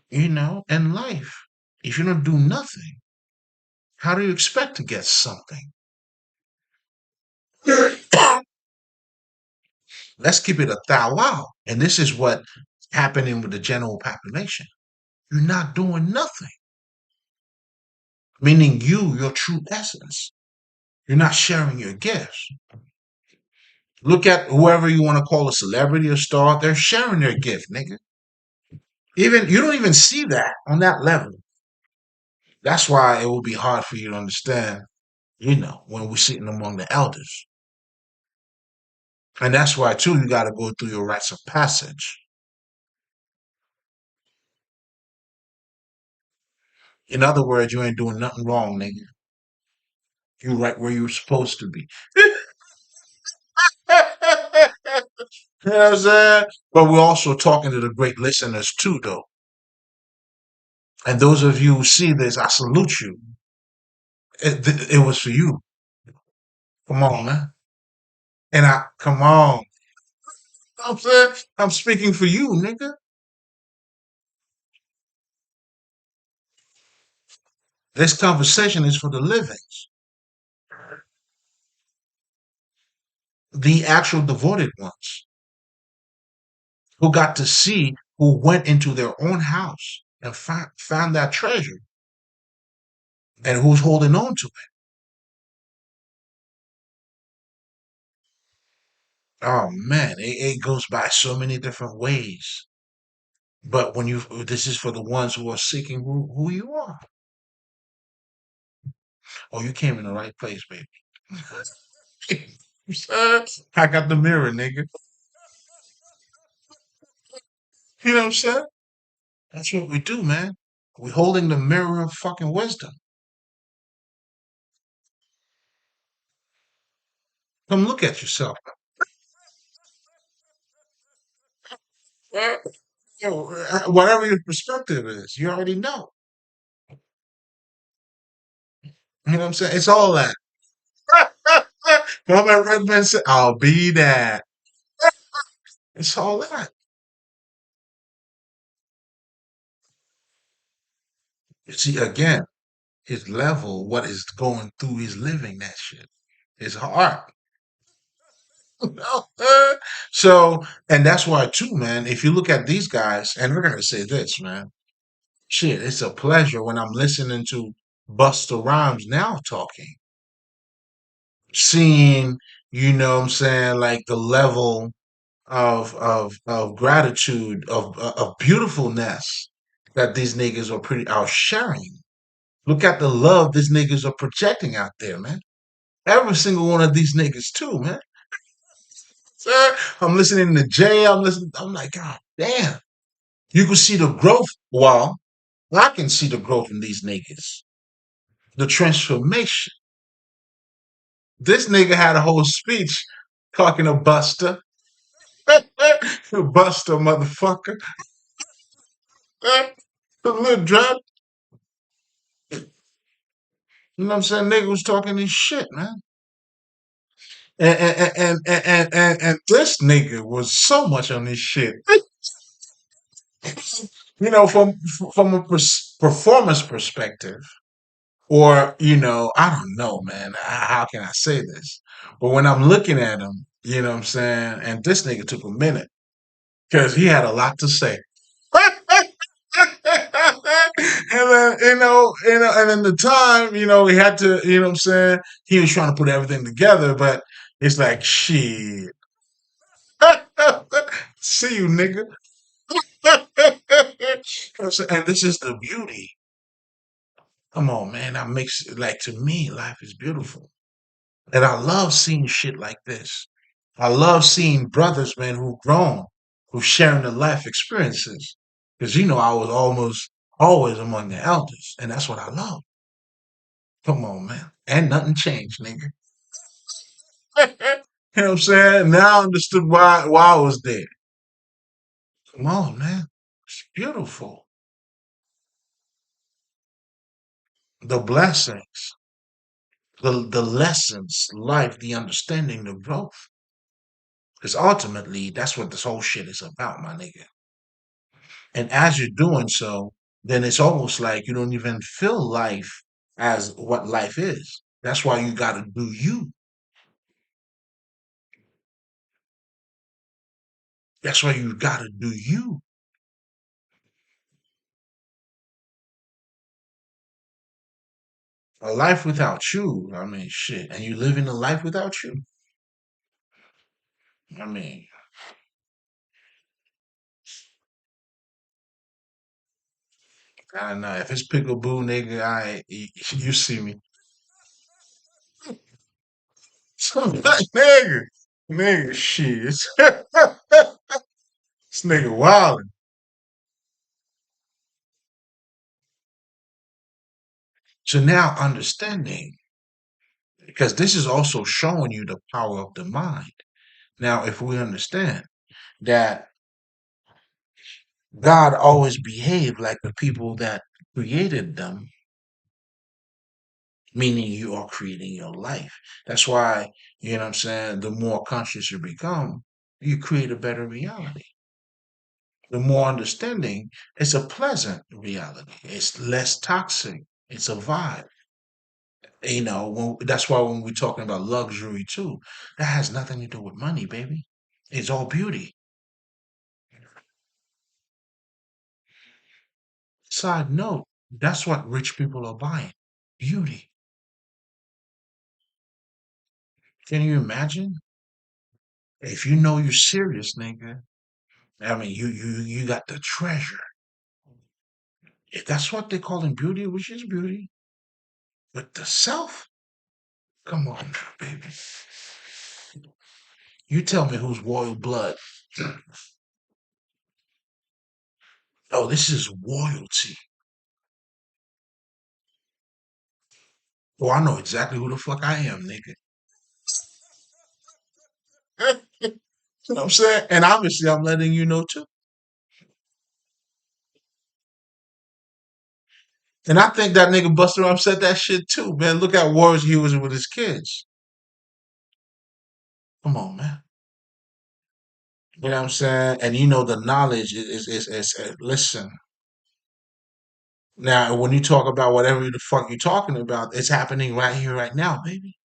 in life, if you don't do nothing, how do you expect to get something? Let's keep it a thou wow. And this is what happening with the general population. You're not doing nothing, meaning your true essence. You're not sharing your gifts. Look at whoever you want to call a celebrity or star. They're sharing their gift, nigga. Even you don't even see that on that level. That's why it will be hard for you to understand, when we're sitting among the elders. And that's why too you gotta go through your rites of passage. In other words, you ain't doing nothing wrong, nigga. You right where you're supposed to be. You know what I'm saying? But we're also talking to the great listeners too, though. And those of you who see this, I salute you. It was for you. Come on, man. And come on. I'm saying, I'm speaking for you, nigga. This conversation is for the livings, the actual devoted ones who got to see, who went into their own house and found that treasure and who's holding on to it. Oh man, it goes by so many different ways. But when you, this is for the ones who are seeking who you are. Oh, you came in the right place, baby. I got the mirror, nigga. You know what I'm saying? That's what we do, man. We holding the mirror of fucking wisdom. Come look at yourself. Whatever your perspective is, you already know. You know what I'm saying? It's all that. Robert Redman said, I'll be that. It's all that. You see, again, his level, what is going through his living that shit. His heart. So, and that's why too, man, if you look at these guys, and we're gonna say this, man. Shit, it's a pleasure when I'm listening to Busta Rhymes now talking, seeing, you know what I'm saying, like the level of gratitude, of beautifulness that these niggas are pretty are sharing. Look at the love these niggas are projecting out there, man. Every single one of these niggas too, man. Sir, I'm listening to Jay. I'm listening. I'm like, God damn. You can see the growth. Well, I can see the growth in these niggas. The transformation. This nigga had a whole speech talking to Buster. Buster, motherfucker. The little drop. You know what I'm saying? Nigga was talking his shit, man. And this nigga was so much on this shit. You know, from a performance perspective, or I don't know, man. How can I say this? But when I'm looking at him, you know what I'm saying, and this nigga took a minute because he had a lot to say. And then and in the time, he had to, what I'm saying, he was trying to put everything together, but it's like shit. See you, nigga. And this is the beauty. Come on, man. That makes like to me, life is beautiful. And I love seeing shit like this. I love seeing brothers, man, who've grown, who've sharing their life experiences. Because I was almost always among the elders. And that's what I love. Come on, man. And nothing changed, nigga. You know what I'm saying? Now I understood why I was there. Come on, man. It's beautiful. The blessings, the lessons, life, the understanding, the growth. Because ultimately, that's what this whole shit is about, my nigga. And as you're doing so, then it's almost like you don't even feel life as what life is. That's why you got to do you. That's why you got to do you. A life without you, I mean, shit. And you living a life without you? I mean, I don't know. If it's Pickaboo, nigga, you see me. Nigga, nigga, shit. This nigga wildin'. So now understanding, because this is also showing you the power of the mind. Now, if we understand that God always behaved like the people that created them, meaning you are creating your life. That's why, what I'm saying, the more conscious you become, you create a better reality. The more understanding, it's a pleasant reality. It's less toxic. It's a vibe. That's why when we're talking about luxury too, that has nothing to do with money, baby. It's all beauty. Side note, that's what rich people are buying. Beauty. Can you imagine? If you know you're serious, nigga, I mean, you got the treasure. If that's what they call in beauty, which is beauty, but the self, come on, now, baby. You tell me who's royal blood. Oh, this is royalty. Oh, I know exactly who the fuck I am, nigga. You know what I'm saying? And obviously, I'm letting you know too. And I think that nigga Buster Rhymes said that shit too, man. Look at wars he was with his kids. Come on, man. You know what I'm saying? And you know the knowledge listen. Now, when you talk about whatever the fuck you're talking about, it's happening right here, right now, baby.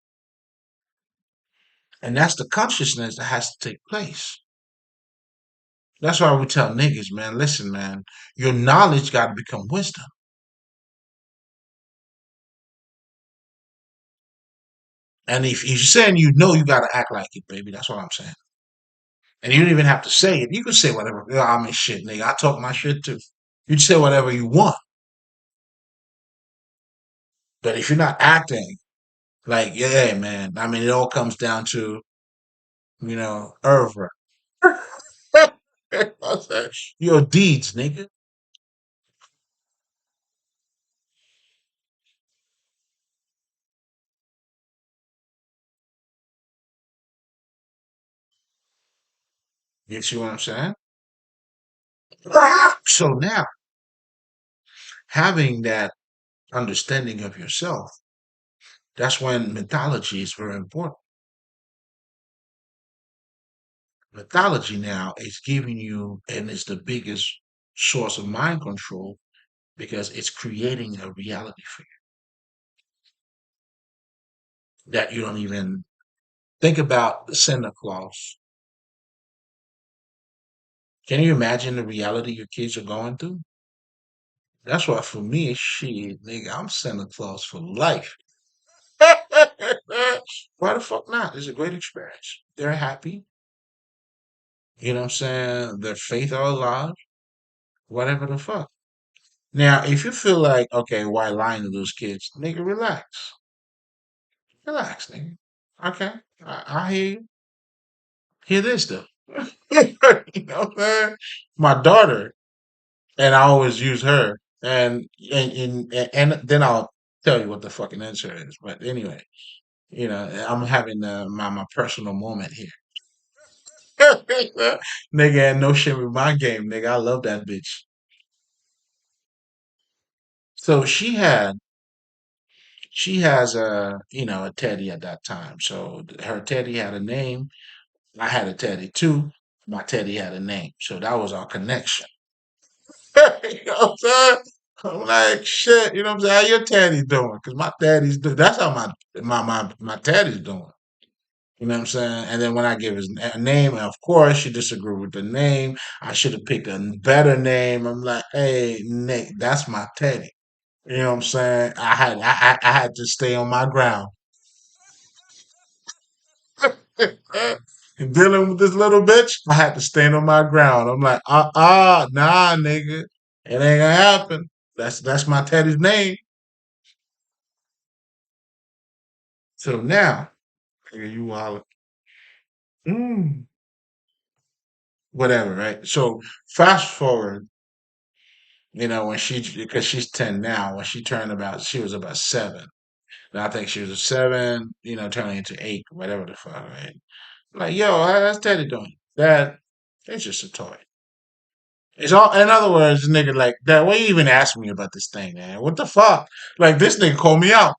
And that's the consciousness that has to take place. That's why we tell niggas, man, listen, man, your knowledge got to become wisdom. And if you're saying you know, you got to act like it, baby. That's what I'm saying. And you don't even have to say it. You can say whatever. "Yeah, I mean, shit, nigga. I talk my shit too. You can say whatever you want. But if you're not acting like, yeah, man, I mean, it all comes down to, Irvra. Your deeds, nigga. You see what I'm saying? So now, having that understanding of yourself, that's when mythology is very important. Mythology now is giving you, and it's the biggest source of mind control because it's creating a reality for you that you don't even think about. Santa Claus. Can you imagine the reality your kids are going through? That's why for me, shit, nigga, I'm Santa Claus for life. Why the fuck not? It's a great experience. They're happy. You know what I'm saying? Their faith are alive. Whatever the fuck. Now, if you feel like, okay, why lying to those kids? Nigga, relax. Relax, nigga. Okay. I hear you. Hear this though. You know what I'm saying? My daughter, and I always use her, and then I'll tell you what the fucking answer is. But anyway, I'm having my personal moment here. Nigga, ain't no shit with my game, nigga. I love that bitch. So she has a teddy at that time. So her teddy had a name. I had a teddy too. My teddy had a name. So that was our connection. You know what I'm saying? I'm like, shit, you know what I'm saying? How your teddy doing? Because my daddy's doing, that's how my teddy's doing. You know what I'm saying? And then when I give his name, and of course she disagreed with the name. I should have picked a better name. I'm like, hey, Nick, that's my teddy. You know what I'm saying? I had to stay on my ground. And dealing with this little bitch, I had to stand on my ground. I'm like, nah, nigga, it ain't gonna happen. That's my Teddy's name. So now, nigga, you all whatever, right? So fast forward, when because she's 10 now. When she was about 7. And I think she was a 7, turning into 8, whatever the fuck, right? Like, yo, how's Teddy doing? Dad, it's just a toy. It's all, in other words, nigga, like, Dad, why you even asking me about this thing, man? What the fuck? Like, this nigga called me out.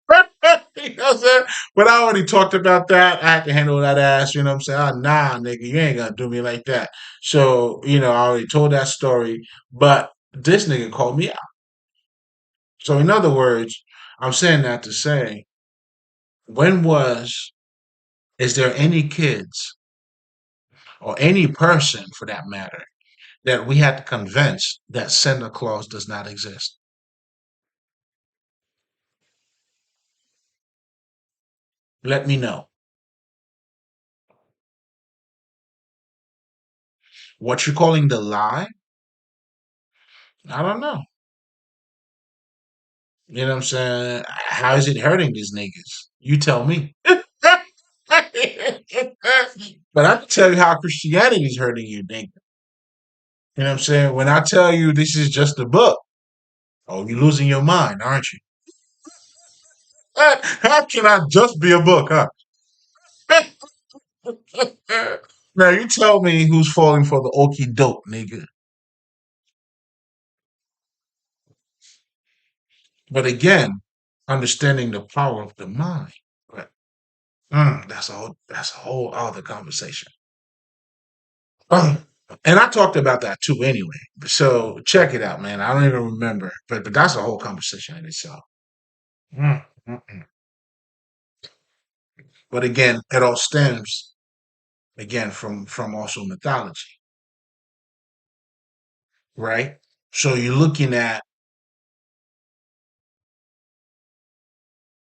You know what I'm saying? But I already talked about that. I had to handle that ass, you know what I'm saying? Oh, nah, nigga, you ain't gonna do me like that. So, I already told that story, but this nigga called me out. So, in other words, I'm saying that to say, when was, is there any kids or any person for that matter that we had to convince that Santa Claus does not exist? Let me know. What you calling the lie? I don't know. You know what I'm saying? How is it hurting these niggas? You tell me. But I can tell you how Christianity is hurting you, nigga. You know what I'm saying? When I tell you this is just a book, oh, you're losing your mind, aren't you? How can I just be a book, huh? Now you tell me who's falling for the okey doke, nigga. But again, understanding the power of the mind. Right. That's a whole other conversation. Um, and I talked about that too anyway. So check it out, man. I don't even remember, but that's a whole conversation in itself. Mm, mm, mm. But again, it all stems again from also mythology, right? So you're looking at,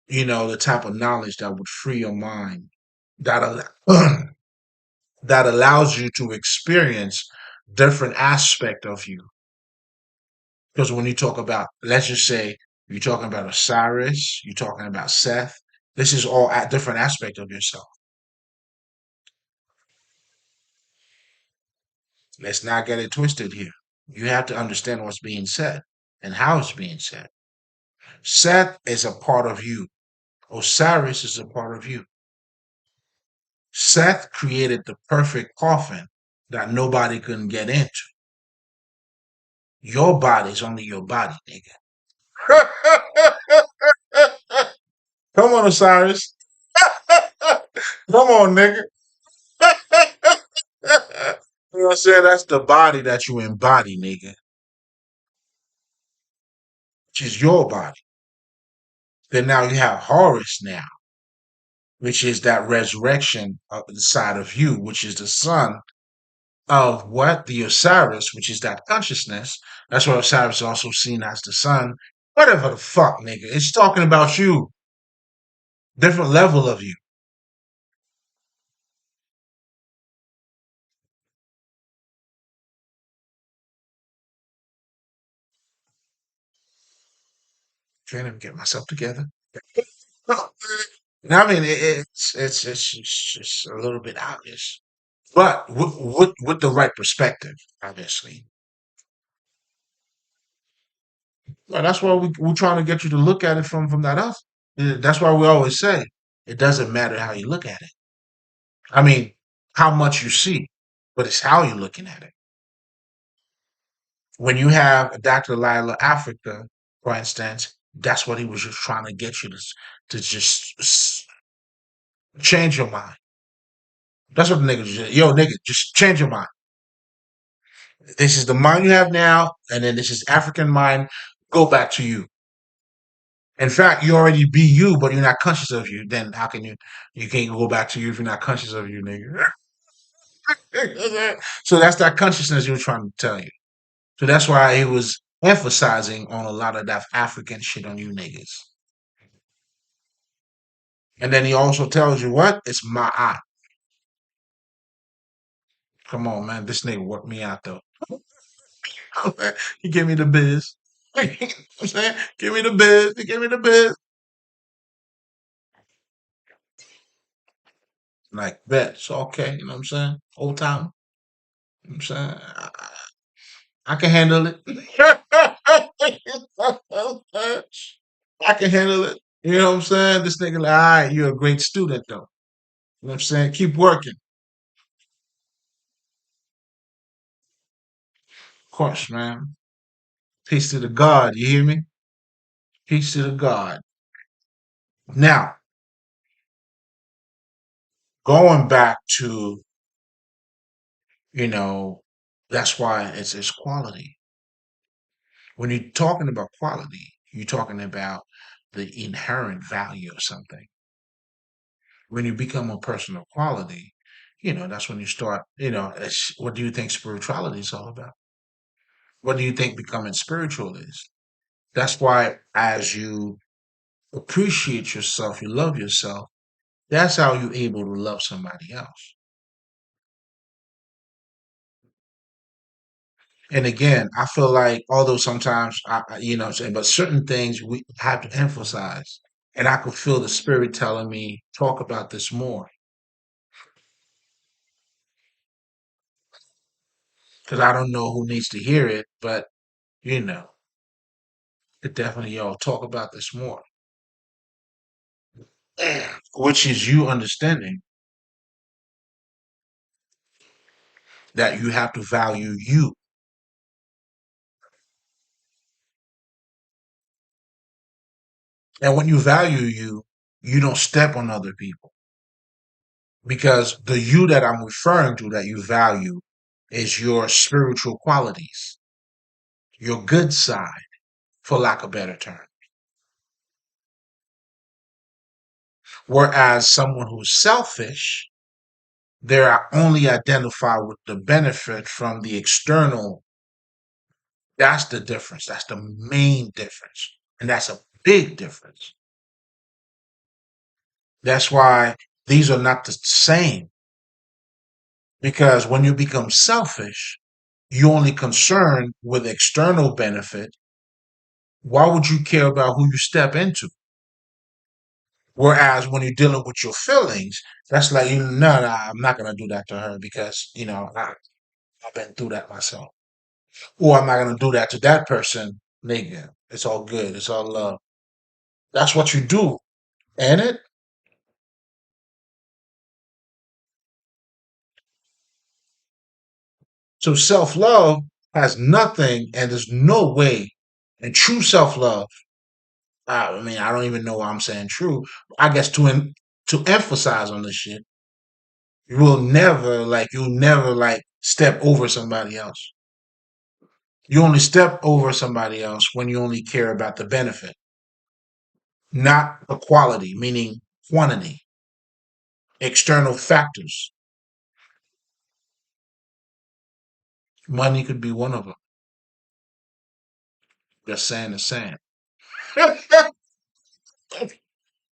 the type of knowledge that would free your mind, that that allows you to experience different aspect of you. Because when you talk about, let's just say, you're talking about Osiris, you're talking about Seth. This is all at different aspect of yourself. Let's not get it twisted here. You have to understand what's being said and how it's being said. Seth is a part of you. Osiris is a part of you. Seth created the perfect coffin that nobody couldn't get into. Your body is only your body, nigga. Come on, Osiris. Come on, nigga. You know what I'm saying? That's the body that you embody, nigga, which is your body. Then now you have Horus now, which is that resurrection of the side of you, which is the son of what? The Osiris, which is that consciousness. That's why Osiris is also seen as the sun. Whatever the fuck, nigga. It's talking about you, different level of you. Trying to get myself together. I mean, it's just a little bit obvious, but with the right perspective, obviously. Well, that's why we're trying to get you to look at it from that up. That's why we always say it doesn't matter how you look at it. I mean, how much you see, but it's how you're looking at it. When you have Dr. Lila Africa, for instance, that's what he was just trying to get you to just change your mind. That's what the nigga just, yo, nigga, just change your mind. This is the mind you have now, and then this is African mind. Go back to you. In fact, you already be you, but you're not conscious of you. Then how can you can't go back to you if you're not conscious of you, nigga? So that's that consciousness he was trying to tell you. So that's why he was emphasizing on a lot of that African shit on you niggas. And then he also tells you what? It's my eye. Come on, man. This nigga worked me out though. He gave me the biz. You know what I'm saying? Give me the biz. He gave me the biz. Like, bet. It's okay. You know what I'm saying? Old time. You know what I'm saying? I can handle it. I can handle it. You know what I'm saying? This nigga like, all right, you're a great student though. You know what I'm saying? Keep working. Of course, man. Peace to the God. You hear me? Peace to the God. Now, going back to, you know, that's why it's quality. When you're talking about quality, you're talking about the inherent value of something. When you become a person of quality, that's when you start, what do you think spirituality is all about? What do you think becoming spiritual is? That's why as you appreciate yourself, you love yourself, that's how you're able to love somebody else. And again, I feel like although sometimes you know what I'm saying, but certain things we have to emphasize. And I could feel the spirit telling me, talk about this more. Because I don't know who needs to hear it, but you know, it definitely, y'all talk about this more. Which is you understanding that you have to value you. And when you value you, you don't step on other people. Because the you that I'm referring to that you value is your spiritual qualities, your good side, for lack of better term. Whereas someone who's selfish, they're only identified with the benefit from the external. That's the difference. That's the main difference. And that's a big difference. That's why these are not the same. Because when you become selfish, you only concerned with external benefit. Why would you care about who you step into? Whereas when you're dealing with your feelings, that's like you no, no, I'm not gonna do that to her because I've been through that myself. Or I'm not gonna do that to that person, nigga. It's all good. It's all love. That's what you do, ain't it? So self love has nothing, and there's no way. And true self love. I mean, I don't even know why I'm saying true. I guess to emphasize on this shit, you'll never like step over somebody else. You only step over somebody else when you only care about the benefit, not the quality, meaning quantity, external factors. Money could be one of them. Just saying the same.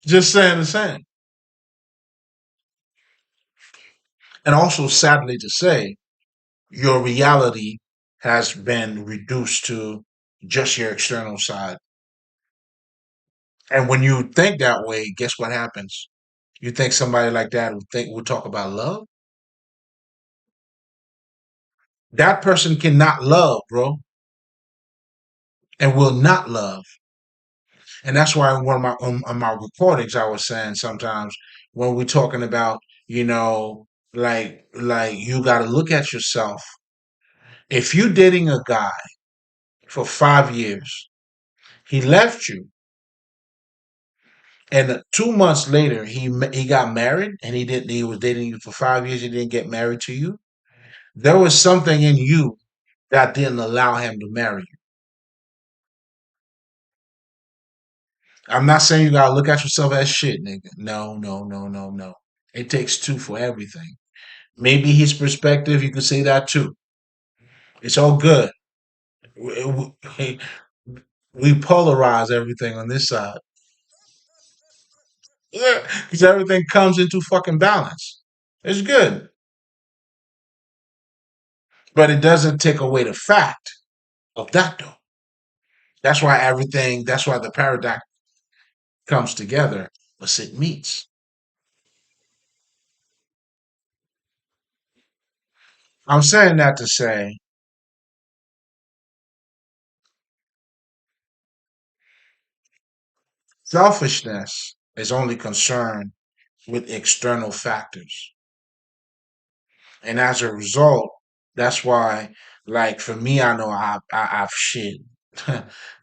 Just saying the same. And also, sadly to say, your reality has been reduced to just your external side. And when you think that way, guess what happens? You think somebody like that would talk about love? That person cannot love, bro, and will not love. And that's why in one of my on my recordings, I was saying sometimes when we're talking about, like you got to look at yourself. If you dating a guy for 5 years, he left you, and 2 months later he got married, and he was dating you for 5 years. He didn't get married to you. There was something in you that didn't allow him to marry you. I'm not saying you gotta look at yourself as shit, nigga. No, no, no, no, no. It takes two for everything. Maybe his perspective, you could say that too. It's all good. We, we polarize everything on this side. Yeah, because everything comes into fucking balance. It's good, but it doesn't take away the fact of that though. That's why the paradox comes together, but it meets. I'm saying that to say selfishness is only concerned with external factors. And as a result, that's why, like for me, I know I've shit.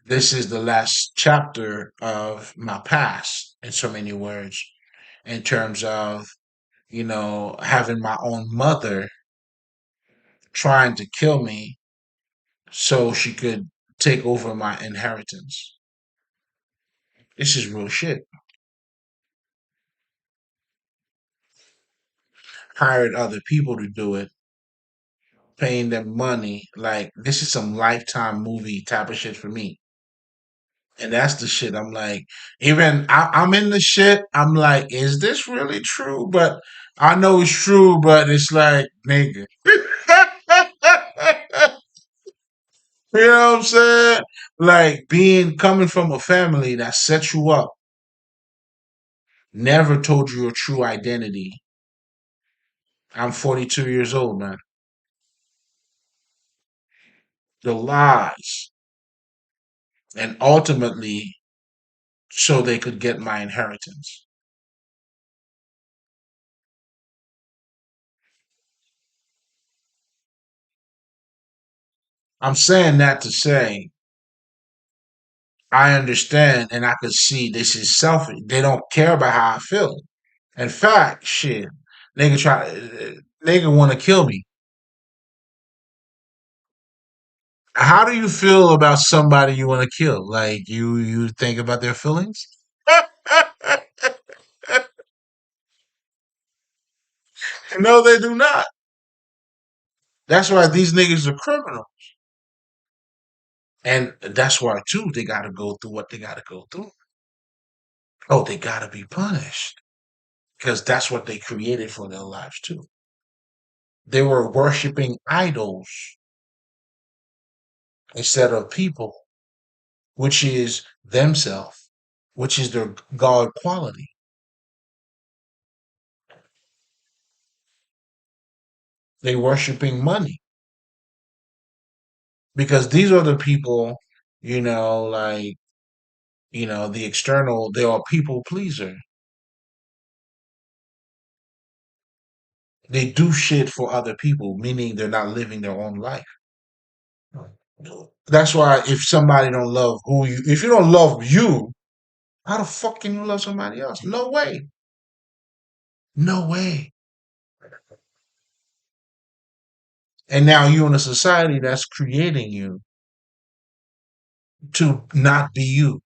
This is the last chapter of my past, in so many words, in terms of having my own mother trying to kill me so she could take over my inheritance. This is real shit. Hired other people to do it, paying them money. Like this is some lifetime movie type of shit for me. And that's the shit. I'm like, even I'm in the shit. I'm like, is this really true? But I know it's true, but it's like, nigga. You know what I'm saying? Like being coming from a family that set you up, never told you your true identity. I'm 42 years old, man. The lies, and ultimately, so they could get my inheritance. I'm saying that to say I understand and I could see this is selfish. They don't care about how I feel. In fact, shit, nigga want to kill me. How do you feel about somebody you want to kill? Like you think about their feelings? No, they do not. That's why these niggas are criminal. And that's why too they gotta go through what they gotta go through. Oh, they gotta be punished. Because that's what they created for their lives too. They were worshiping idols instead of people, which is themselves, which is their God quality. They worshiping money. Because these are the people, like, the external, they are people pleaser. They do shit for other people, meaning they're not living their own life. That's why if somebody don't love if you don't love you, how the fuck can you love somebody else? No way. No way. And now you in a society that's creating you to not be you.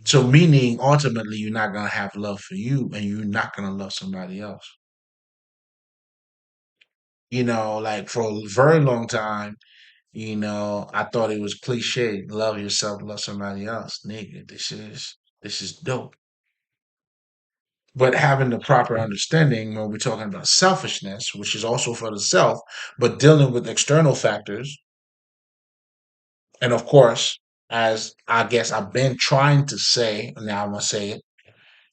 So meaning ultimately you're not gonna have love for you and you're not gonna love somebody else. Like for a very long time, I thought it was cliche, love yourself, love somebody else. Nigga, this is dope. But having the proper understanding when we're talking about selfishness, which is also for the self, but dealing with external factors, and of course, as I guess I've been trying to say, and now I'm gonna say it,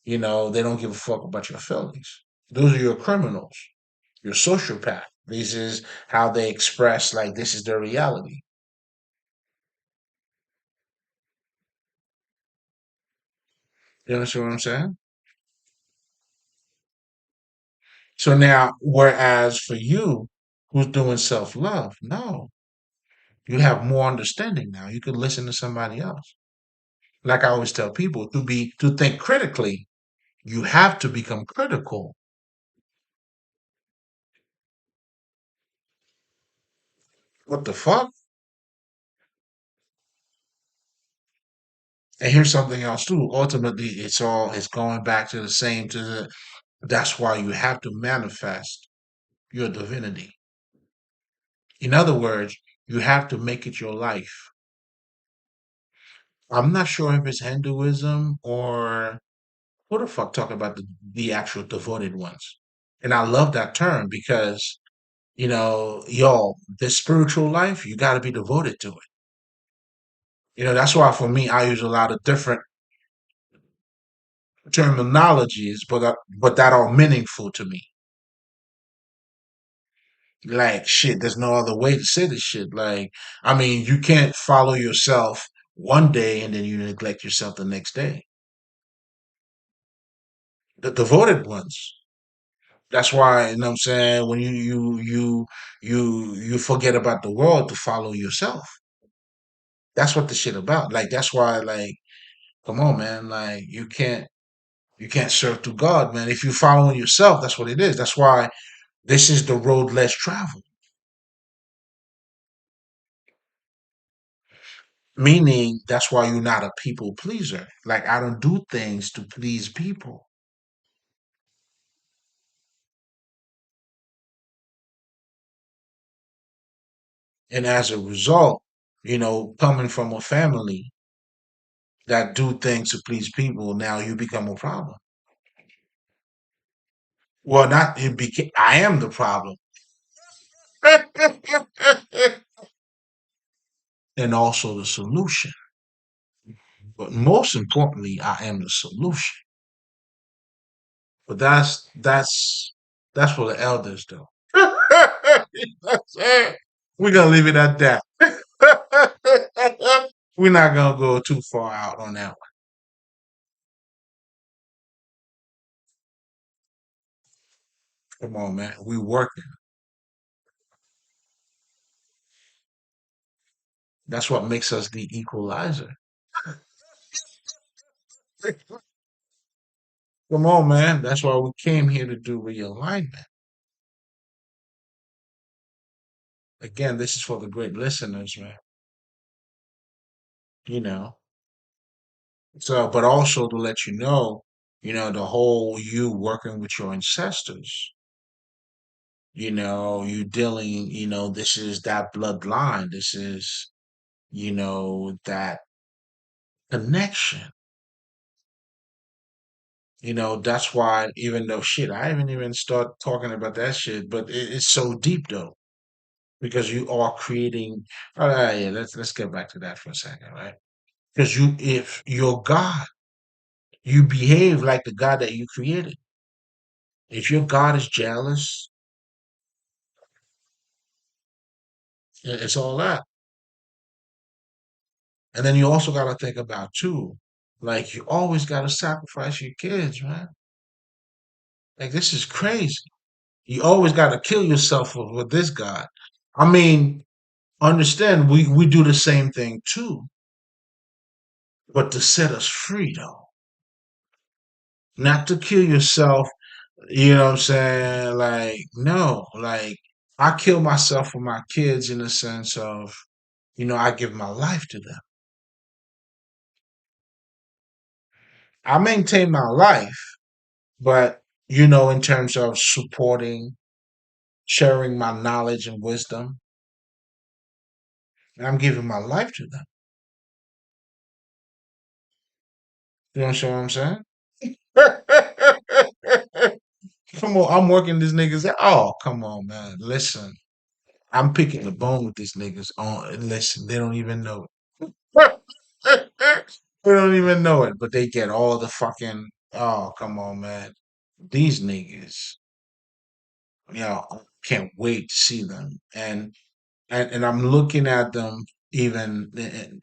they don't give a fuck about your feelings. Those are your criminals, your sociopath. This is how they express like this is their reality. You understand what I'm saying? So now, whereas for you, who's doing self love, no, you have more understanding now. You can listen to somebody else. Like I always tell people, to think critically, you have to become critical. What the fuck? And here's something else too. Ultimately, it's going back to the same to the that's why you have to manifest your divinity. In other words, you have to make it your life. I'm not sure if it's Hinduism or who the fuck talk about the actual devoted ones. And I love that term because, y'all, this spiritual life, you got to be devoted to it. That's why for me, I use a lot of different terminologies, but that are meaningful to me. Like shit, there's no other way to say this shit. Like, I mean, you can't follow yourself one day and then you neglect yourself the next day. The devoted ones. That's why, you know what I'm saying, when you forget about the world to follow yourself. That's what the shit about. Like that's why, like, come on, man. Like you can't serve to God, man. If you following yourself, that's what it is. That's why this is the road less traveled. Meaning that's why you're not a people pleaser. Like I don't do things to please people. And as a result, coming from a family that do things to please people, now you become a problem. Well, not it became I am the problem. and also the solution. But most importantly, I am the solution. But that's for the elders, though. That's it. We're gonna leave it at that. We're not gonna go too far out on that one. Come on, man. We working. That's what makes us the equalizer. Come on, man. That's why we came here to do realignment. Again, this is for the great listeners, man. You know. So, but also to let you know, the whole you working with your ancestors, you dealing, this is that bloodline, this is, that connection. That's why even though shit, I haven't even start talking about that shit, but it's so deep though, because you are creating. Oh, yeah, let's get back to that for a second, right? Because if you're God, you behave like the God that you created. If your God is jealous, it's all that. And then you also got to think about too, like you always got to sacrifice your kids, man. Like this is crazy. You always got to kill yourself with this God. I mean, understand we do the same thing too, but to set us free though, not to kill yourself. You know what I'm saying? Like no, like I kill myself for my kids in the sense of, I give my life to them. I maintain my life, but in terms of supporting, sharing my knowledge and wisdom, and I'm giving my life to them. You understand what I'm saying? Come on, I'm working these niggas. Oh, come on, man. Listen, I'm picking the bone with these niggas. Listen, they don't even know it. They don't even know it, but they get all the fucking. Oh, come on, man. These niggas, I can't wait to see them. And I'm looking at them even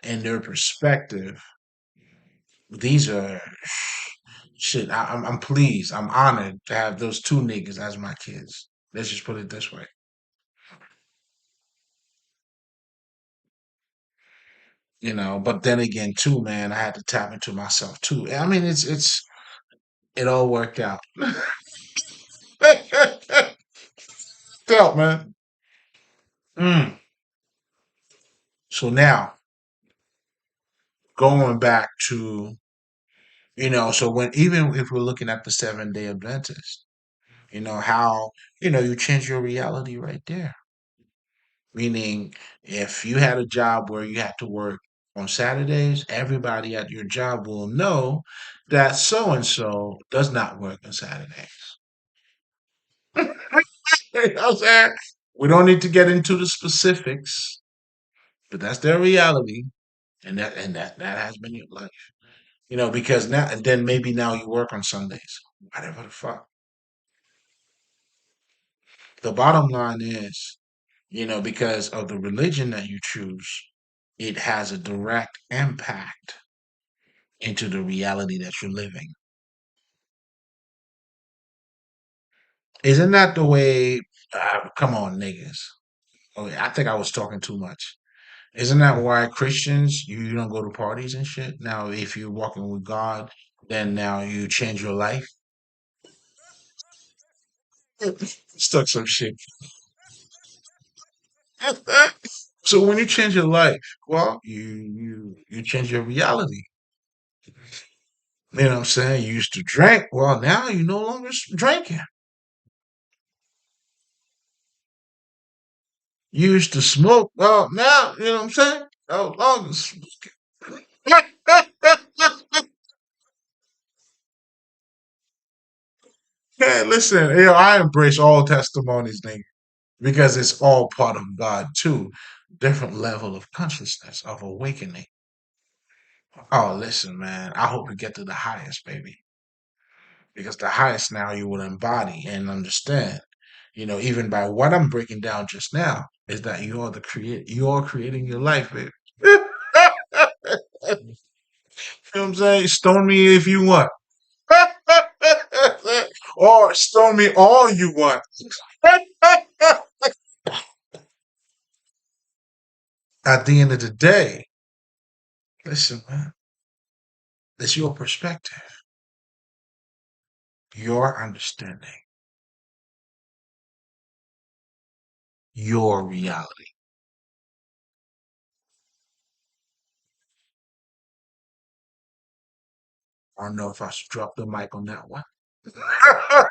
in their perspective. These are shit. I'm pleased. I'm honored to have those two niggas as my kids. Let's just put it this way. But then again, too, man, I had to tap into myself too. I mean, it all worked out. Felt, man. Mm. So now going back to so when even if we're looking at the 7 Day Adventist, how you change your reality right there. Meaning, if you had a job where you had to work on Saturdays, everybody at your job will know that so and so does not work on Saturdays. You know what I'm saying? We don't need to get into the specifics, but that's their reality, and that has been your life. Because now and then maybe now you work on Sundays. Whatever the fuck. The bottom line is, because of the religion that you choose, it has a direct impact into the reality that you're living. Isn't that the way? Come on, niggas. Oh, yeah, I think I was talking too much. Isn't that why Christians you don't go to parties and shit? Now, if you're walking with God, then now you change your life. Stuck some shit. So when you change your life, well, you change your reality. You know what I'm saying? You used to drink. Well, now you no longer drinking. You used to smoke. Well, now you know what I'm saying? No longer smoking. Yeah, listen, I embrace all testimonies, nigga. because it's all part of God too. Different level of consciousness of awakening. Oh, listen, man. I hope you get to the highest, baby, because the highest now you will embody and understand. Even by what I'm breaking down just now, is that you're creating your life, baby. You know what I'm saying? Stone me if you want. Or stone me all you want. At the end of the day, listen, man, it's your perspective, your understanding, your reality. I don't know if I should drop the mic on that one. You know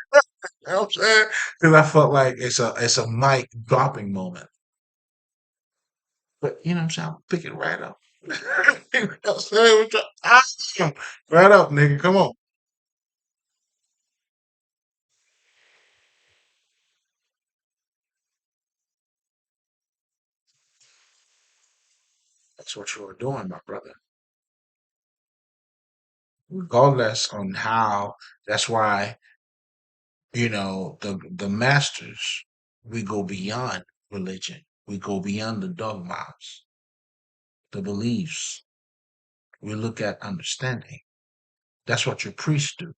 what I'm saying? Because I felt like it's a mic dropping moment. But you know what I'm saying? I'll pick it right up. You know what I'm saying? Right up, nigga. Come on. That's what you were doing, my brother. Regardless on how, that's why, the masters, we go beyond religion. We go beyond the dogmas, the beliefs. We look at understanding. That's what your priests do.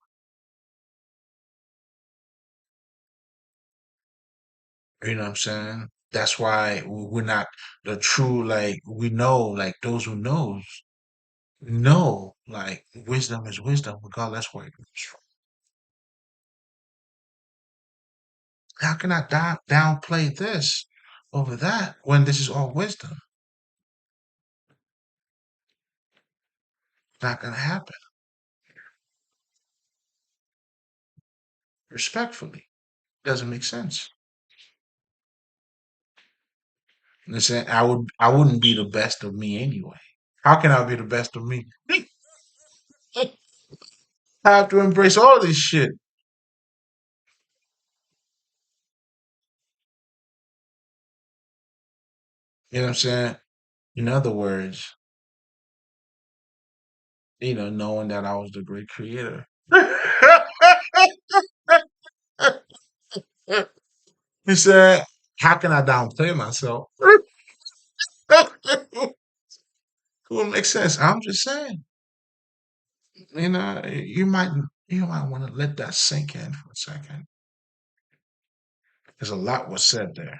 You know what I'm saying? That's why we're not the true, like, we know, like, those who know, like, wisdom is wisdom, regardless where it comes from. How can I downplay this over that when this is all wisdom? Not gonna happen. Respectfully. Doesn't make sense. Listen, I wouldn't be the best of me anyway. How can I be the best of me? I have to embrace all this shit. You know what I'm saying? In other words, knowing that I was the great creator. He said, how can I downplay myself? Will make sense. I'm just saying, you might want to let that sink in for a second. Because a lot was said there.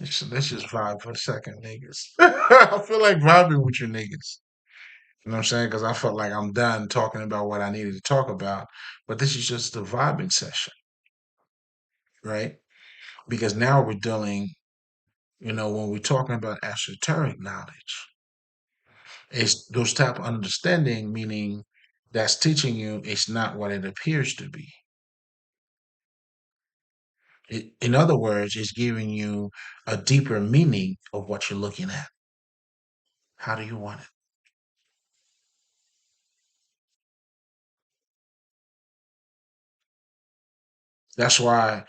Let's just vibe for a second, niggas. I feel like vibing with you niggas. You know what I'm saying? Because I felt like I'm done talking about what I needed to talk about. But this is just a vibing session, right? Because now we're dealing, when we're talking about esoteric knowledge, it's those type of understanding, meaning that's teaching you it's not what it appears to be. In other words, it's giving you a deeper meaning of what you're looking at. How do you want it? That's why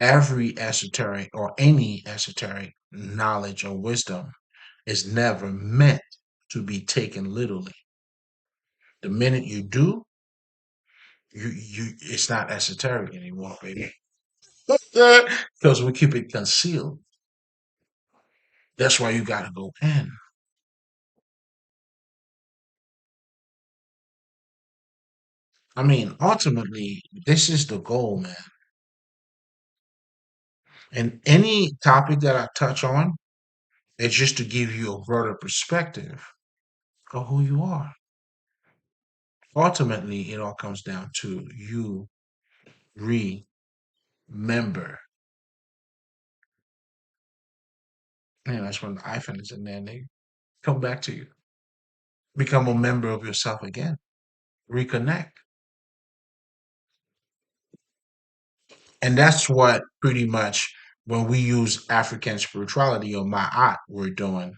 every esoteric or any esoteric knowledge or wisdom is never meant to be taken literally. The minute you do, it's not esoteric anymore, baby. Because we keep it concealed. That's why you gotta go in. I mean, ultimately, this is the goal, man. And any topic that I touch on, it's just to give you a broader perspective of who you are. Ultimately, it all comes down to you remember. And that's when the iPhone is in there, nigga. Come back to you. Become a member of yourself again. Reconnect. And that's what pretty much when we use African spirituality or Ma'at, we're doing.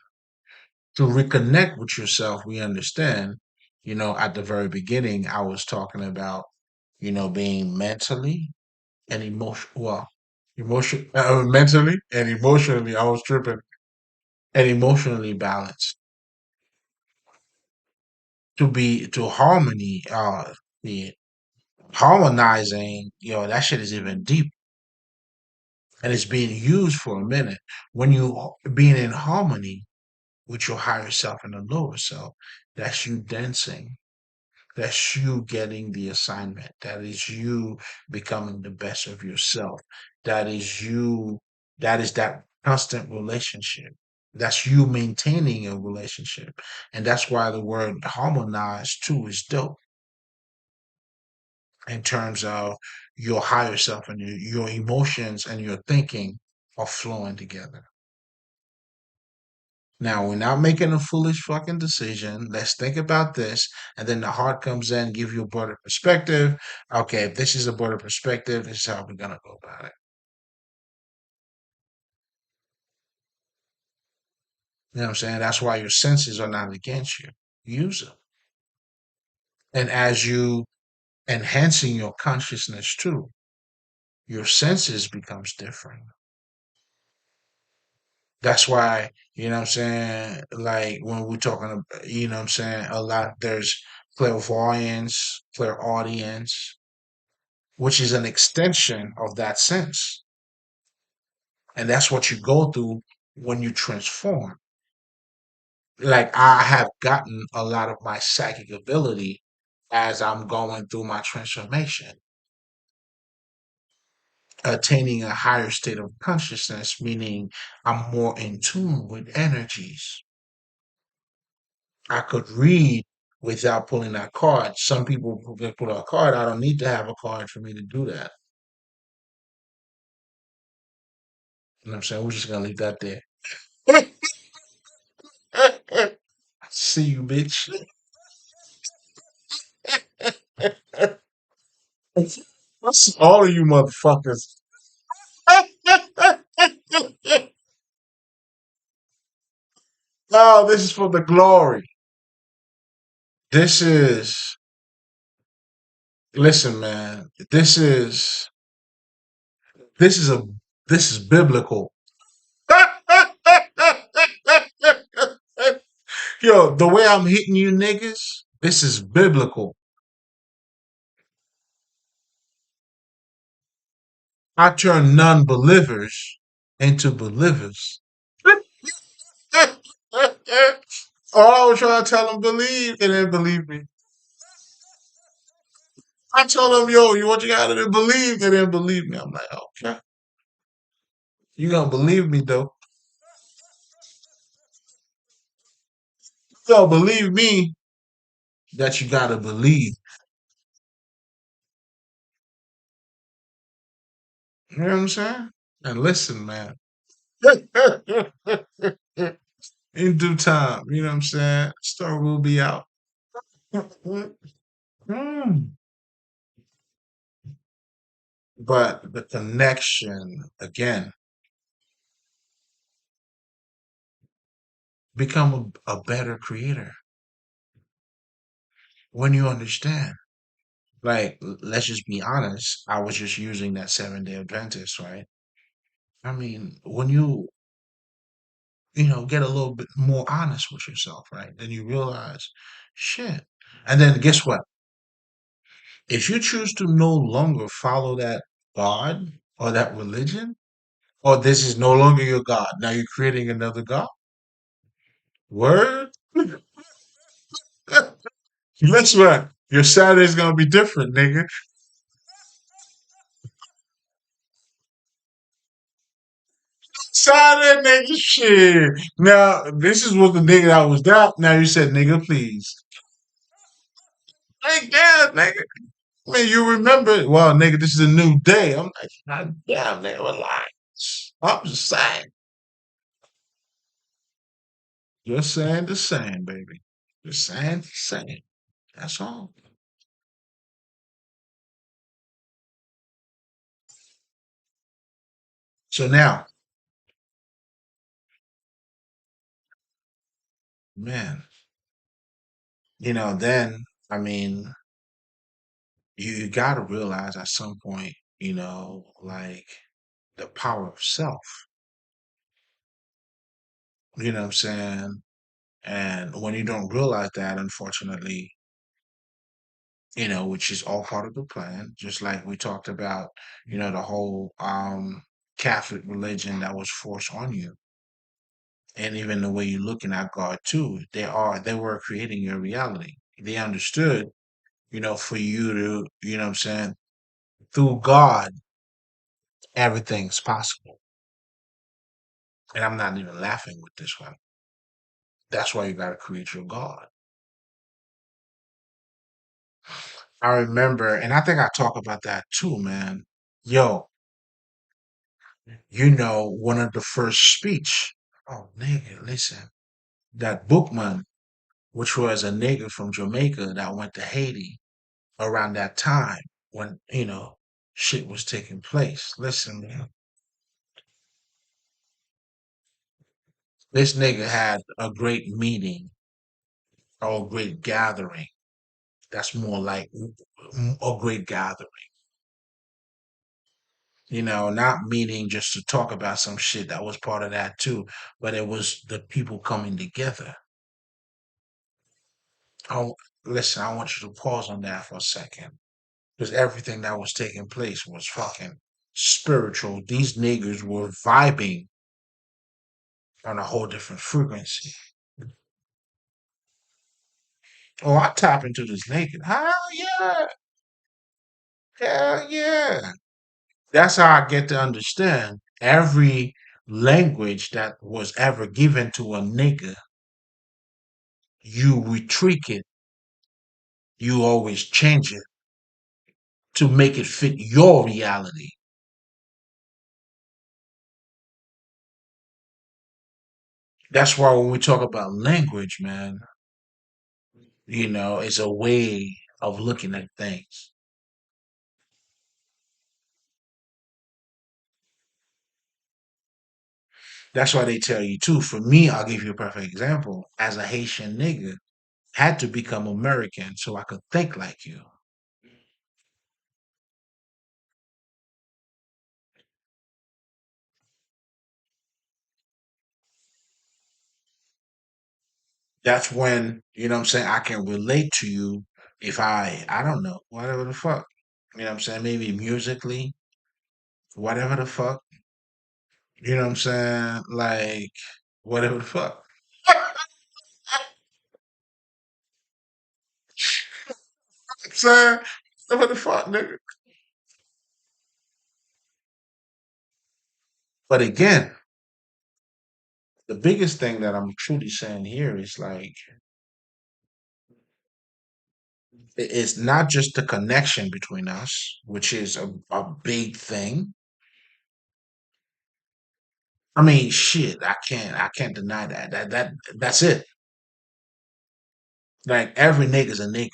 To reconnect with yourself, we understand, at the very beginning, I was talking about, being mentally and mentally and emotionally, I was tripping, and emotionally balanced to harmony. The harmonizing, that shit is even deep, and it's being used for a minute. When you being in harmony with your higher self and the lower self, that's you dancing. That's you getting the assignment. That is you becoming the best of yourself. That is you. That is that constant relationship. That's you maintaining a relationship. And that's why the word harmonize too is dope in terms of your higher self and your emotions and your thinking are flowing together. Now we're not making a foolish fucking decision. Let's think about this, and then the heart comes in, give you a broader perspective. Okay, if this is a broader perspective, this is how we're gonna go about it. You know what I'm saying? That's why your senses are not against you. Use them, and as you enhancing your consciousness too, your senses becomes different. That's why, what I'm saying, like when we're talking, what I'm saying, a lot there's clairvoyance, clairaudience, which is an extension of that sense. And that's what you go through when you transform. Like I have gotten a lot of my psychic ability as I'm going through my transformation, attaining a higher state of consciousness, meaning I'm more in tune with energies. I could read without pulling that card. Some people who can pull a card, I don't need to have a card for me to do that. You know what I'm saying? We're just gonna leave that there. See you, bitch. What's all of you motherfuckers? No, this is for the glory. This is, listen, man. This is a, this is biblical. Yo, the way I'm hitting you niggas, this is biblical. I turn non-believers into believers. All I was trying to tell them believe, they didn't believe me. I told them, yo, you what you gotta do, believe, they didn't believe me. I'm like, okay, you gonna believe me though. You gonna believe me that you gotta believe. You know what I'm saying? And listen, man. In due time, you know what I'm saying? Story will be out. Mm. But the connection, again, become a better creator when you understand. Like, let's just be honest. I was just using that 7 Day Adventist, right? I mean, when get a little bit more honest with yourself, right? Then you realize, shit. And then guess what? If you choose to no longer follow that God or that religion, or this is no longer your God, now you're creating another God. Word? Guess what? Your Saturday's gonna be different, nigga. Saturday, nigga, shit. Now, this is what the nigga that was that. Now you said, nigga, please. Like, yeah, nigga. I mean, you remember, well, nigga, this is a new day. I'm like, God damn, nigga, relax. I'm just saying. Just saying the same, baby. Just saying the same. That's all. So now, man, then, I mean, You got to realize at some point, like the power of self, you know what I'm saying? And when you don't realize that, unfortunately, which is all part of the plan, just like we talked about, the whole Catholic religion that was forced on you. And even the way you're looking at God too, they were creating your reality. They understood, for you to, what I'm saying, through God, everything's possible. And I'm not even laughing with this one. That's why you gotta create your God. I remember, and I think I talk about that too, man. Yo, one of the first speech. Oh, nigga, listen. That Bookman, which was a nigga from Jamaica that went to Haiti around that time when, shit was taking place. Listen, man. This nigga had a great meeting or a great gathering. That's more like a great gathering. Not meaning just to talk about some shit that was part of that too, but it was the people coming together. I, listen, I want you to pause on that for a second because everything that was taking place was fucking spiritual. These niggas were vibing on a whole different frequency. Oh, I tap into this naked. Hell yeah. Hell yeah. That's how I get to understand every language that was ever given to a nigga. You retweak it, you always change it to make it fit your reality. That's why when we talk about language, man, it's a way of looking at things. That's why they tell you too. For me, I'll give you a perfect example. As a Haitian nigga, had to become American so I could think like you. That's when, what I'm saying, I can relate to you if I don't know, whatever the fuck. You know what I'm saying? Maybe musically, whatever the fuck. You know what I'm saying? Like, whatever the fuck. Saying, whatever the fuck, nigga. But again, the biggest thing that I'm truly saying here is like, it's not just the connection between us, which is a big thing. I mean, shit, I can't deny that. That's it. Like every nigga's a nigga.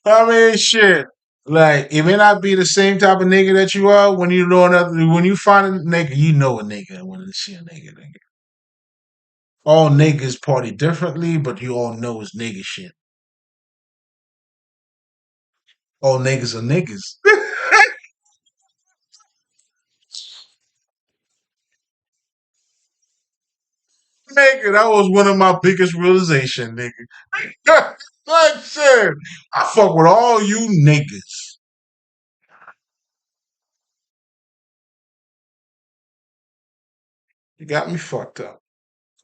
I mean, shit. Like, it may not be the same type of nigga that you are when you know another. When you find a nigga, you know a nigga when you see a nigga. Nigga. All niggas party differently, but you all know it's nigga shit. All niggas are niggas. Nigga, that was one of my biggest realization, nigga. Like shit, I fuck with all you niggas. You got me fucked up.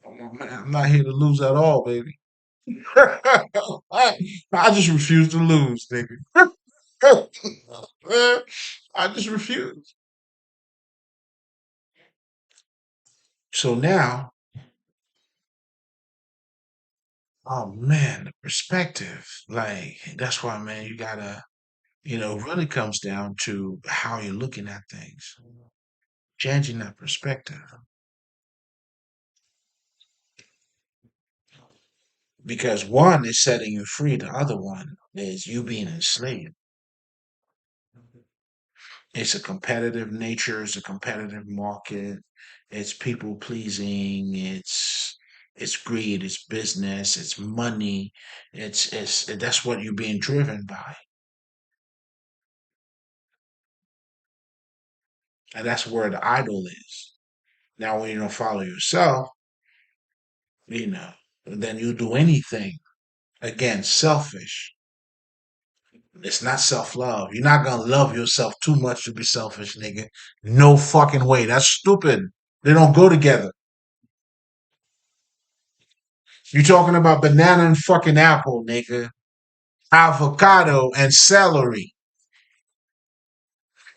I'm not here to lose at all, baby. I just refuse to lose, nigga. I just refuse. So now, oh man, the perspective. Like, that's why, man, you gotta, really comes down to how you're looking at things, changing that perspective. Because one is setting you free, the other one is you being enslaved. It's a competitive nature, it's a competitive market, it's people pleasing, it's It's greed, it's business, it's money. It's that's what you're being driven by. And that's where the idol is. Now when you don't follow yourself, you know, then you do anything. Again, selfish. It's not self love. You're not gonna love yourself too much to be selfish, nigga. No fucking way. That's stupid. They don't go together. You're talking about banana and fucking apple, nigga. Avocado and celery.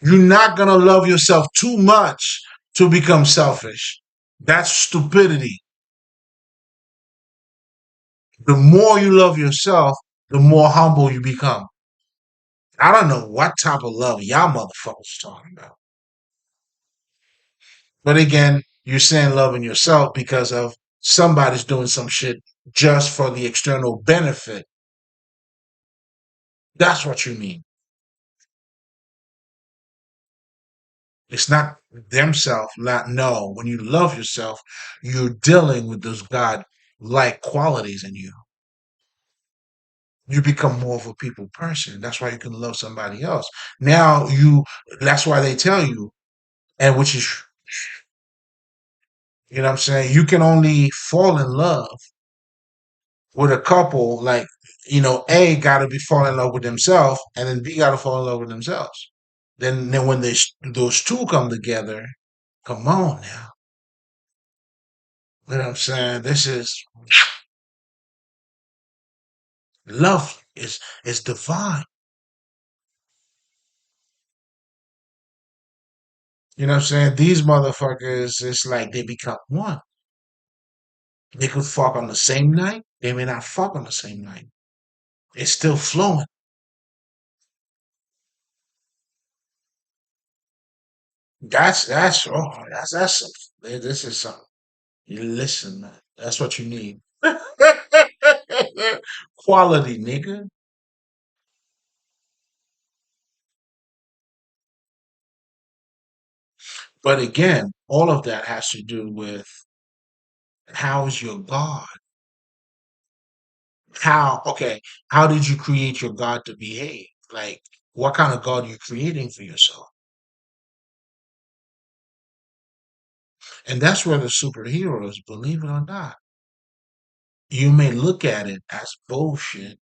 You're not gonna love yourself too much to become selfish. That's stupidity. The more you love yourself, the more humble you become. I don't know what type of love y'all motherfuckers talking about. But again, you're saying loving yourself because of somebody's doing some shit just for the external benefit. That's what you mean. It's not themselves, not no. When you love yourself, you're dealing with those God like qualities in you. You become more of a people person. That's why you can love somebody else. Now you that's why they tell you, and which is you know what I'm saying, you can only fall in love with a couple, like, A gotta be fall in love with themselves, and then B gotta fall in love with themselves. Then when those two come together, come on now. You know what I'm saying? This is love is divine. You know what I'm saying? These motherfuckers, it's like they become one. They could fuck on the same night. They may not fuck on the same night. It's still flowing. That's some, this is something. You listen, man. That's what you need. Quality, nigga. But again, all of that has to do with how is your God? Okay, how did you create your God to behave? Like, what kind of God you creating for yourself? And that's where the superheroes, believe it or not, you may look at it as bullshit,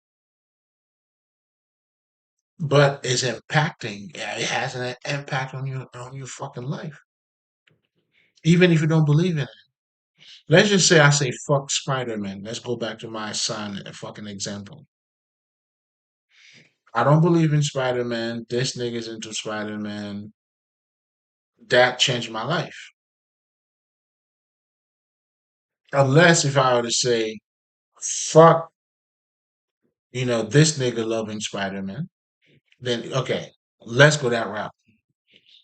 but it's impacting. Yeah, it has an impact on your fucking life, even if you don't believe in it. Let's just say I say fuck Spider-Man. Let's go back to my son, a fucking example. I don't believe in Spider-Man. This nigga's into Spider-Man. That changed my life. Unless if I were to say, fuck, this nigga loving Spider-Man, then okay, let's go that route.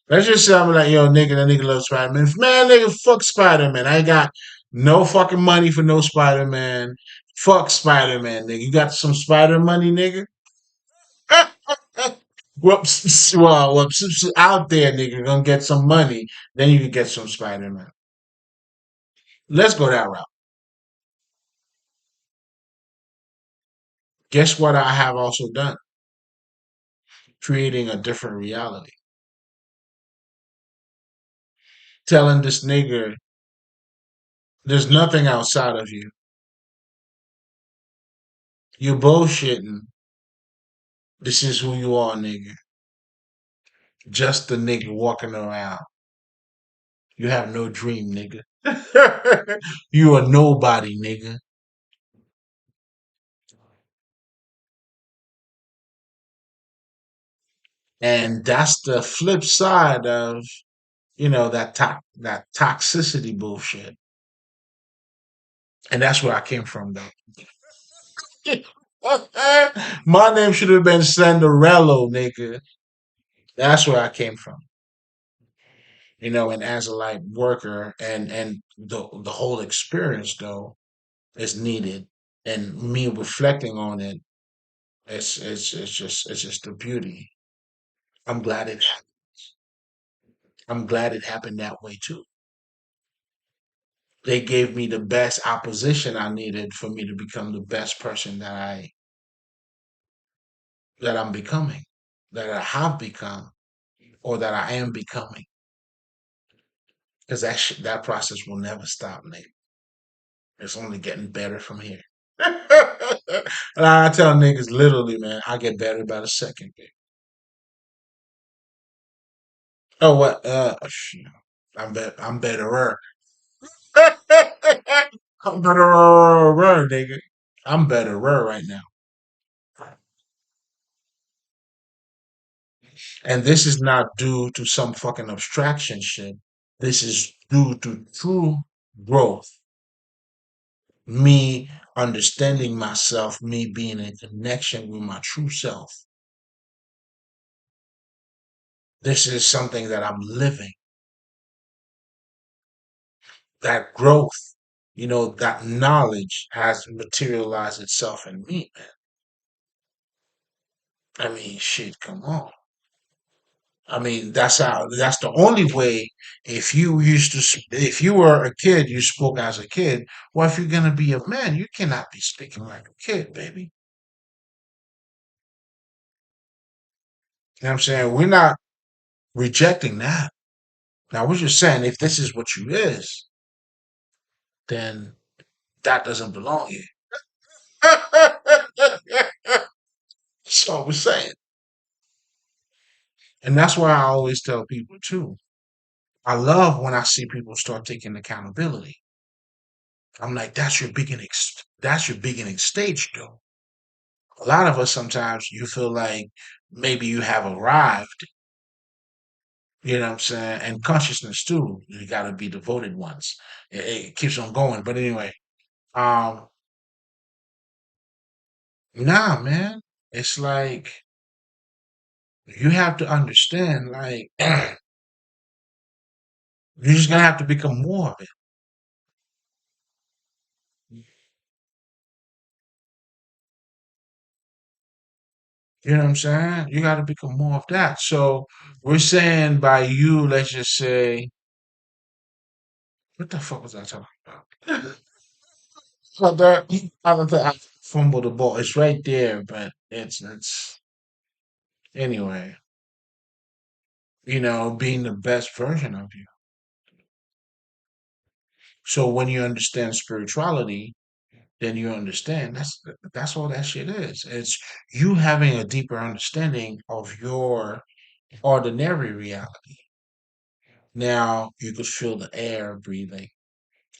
Let's just say I'm like, yo, nigga, that nigga loves Spider-Man. Man, nigga, fuck Spider-Man. I ain't got no fucking money for no Spider-Man. Fuck Spider-Man, nigga. You got some Spider money, nigga? Whoops, well, whoops, out there, nigga, gonna get some money. Then you can get some Spider-Man. Let's go that route. Guess what I have also done? Creating a different reality. Telling this nigga there's nothing outside of you. You bullshitting. This is who you are, nigga. Just the nigga walking around. You have no dream, nigga. You are nobody, nigga. And that's the flip side of, that toxicity bullshit. And that's where I came from, though. My name should have been Cinderella, nigga. That's where I came from. And as a like worker, and the whole experience though is needed, and me reflecting on it, it's just the beauty. I'm glad it I'm glad it happened that way too. They gave me the best opposition I needed for me to become the best person that I'm becoming, that I have become, or that I am becoming. Because that process will never stop, Nate. It's only getting better from here. And I tell niggas literally, man, I get better by the second, baby. Oh, what? Shit. I'm betterer. I'm betterer, nigga. I'm betterer right now. And this is not due to some fucking abstraction shit. This is due to true growth. Me understanding myself, me being in connection with my true self. This is something that I'm living. That growth, that knowledge has materialized itself in me, man. I mean, shit, come on. I mean, that's the only way. If you were a kid, you spoke as a kid. Well, if you're going to be a man, you cannot be speaking like a kid, baby. You know what I'm saying? We're not rejecting that. Now, we're just saying if this is what you is, then that doesn't belong here. That's all we're saying. And that's why I always tell people too. I love when I see people start taking accountability. I'm like, that's your beginning stage, though. A lot of us sometimes you feel like maybe you have arrived, you know what I'm saying? And consciousness too. You gotta be devoted ones. It keeps on going. But anyway, um, nah, man. It's like you have to understand, like, you're just gonna have to become more of it. You know what I'm saying? You gotta become more of that. So we're saying by you, let's just say, what the fuck was I talking about? So that I don't think I fumbled the ball. It's right there, but it's anyway. Being the best version of you. So when you understand spirituality, then you understand that's all that shit is. It's you having a deeper understanding of your ordinary reality. Now you could feel the air breathing.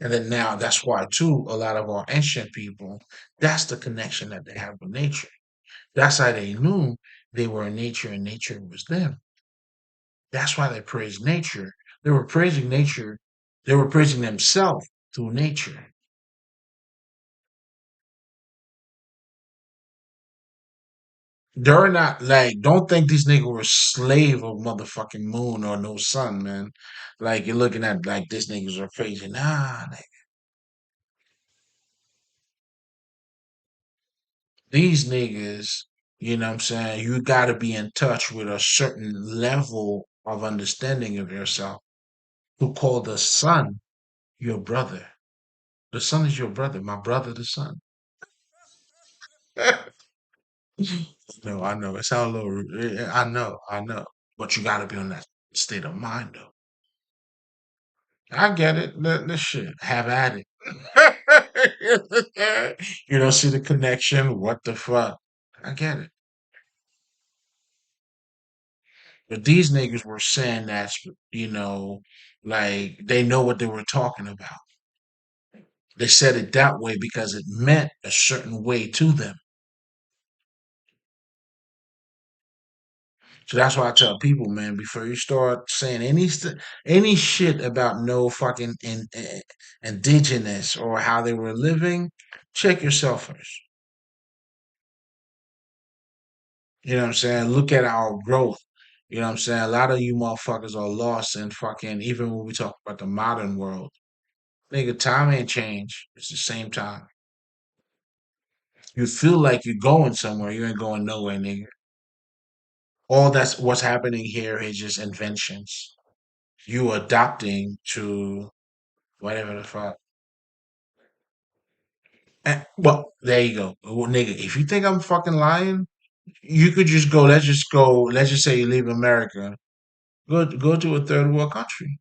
And then now that's why too, a lot of our ancient people, that's the connection that they have with nature. That's how they knew they were in nature and nature was them. That's why they praised nature. They were praising nature. They were praising themselves through nature. They're not like, don't think these niggas were slave of motherfucking moon or no sun, man. Like you're looking at like these niggas are crazy. Nah, these niggas, you know what I'm saying? You got to be in touch with a certain level of understanding of yourself to call the sun your brother. The sun is your brother, my brother, the sun. No, I know. It sounds a little, I know. But you got to be on that state of mind, though. I get it. The shit. Have at it. You don't see the connection? What the fuck? I get it. But these niggas were saying that, like they know what they were talking about. They said it that way because it meant a certain way to them. So that's why I tell people, man, before you start saying any shit about no fucking indigenous or how they were living, check yourself first. You know what I'm saying? Look at our growth. You know what I'm saying? A lot of you motherfuckers are lost in fucking, even when we talk about the modern world. Nigga, time ain't changed. It's the same time. You feel like you're going somewhere, you ain't going nowhere, nigga. All that's what's happening here is just inventions. You adapting to whatever the fuck. Well, there you go. Well, nigga, if you think I'm fucking lying, you could just go. Let's just go. Let's just say you leave America, go to a third world country.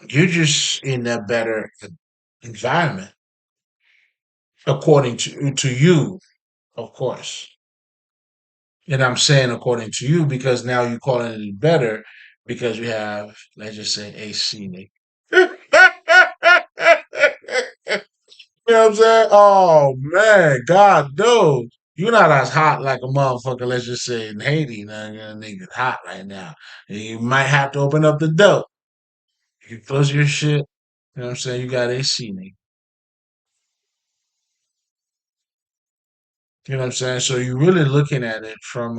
You're just in a better environment, according to you, of course. And I'm saying according to you because now you're calling it better because you have, let's just say, AC, nigga. You know what I'm saying? Oh man, God no. You're not as hot like a motherfucker, let's just say in Haiti. Now nigga's hot right now. You might have to open up the door. You close your shit. You know what I'm saying? You got AC, nigga. You know what I'm saying? So you're really looking at it from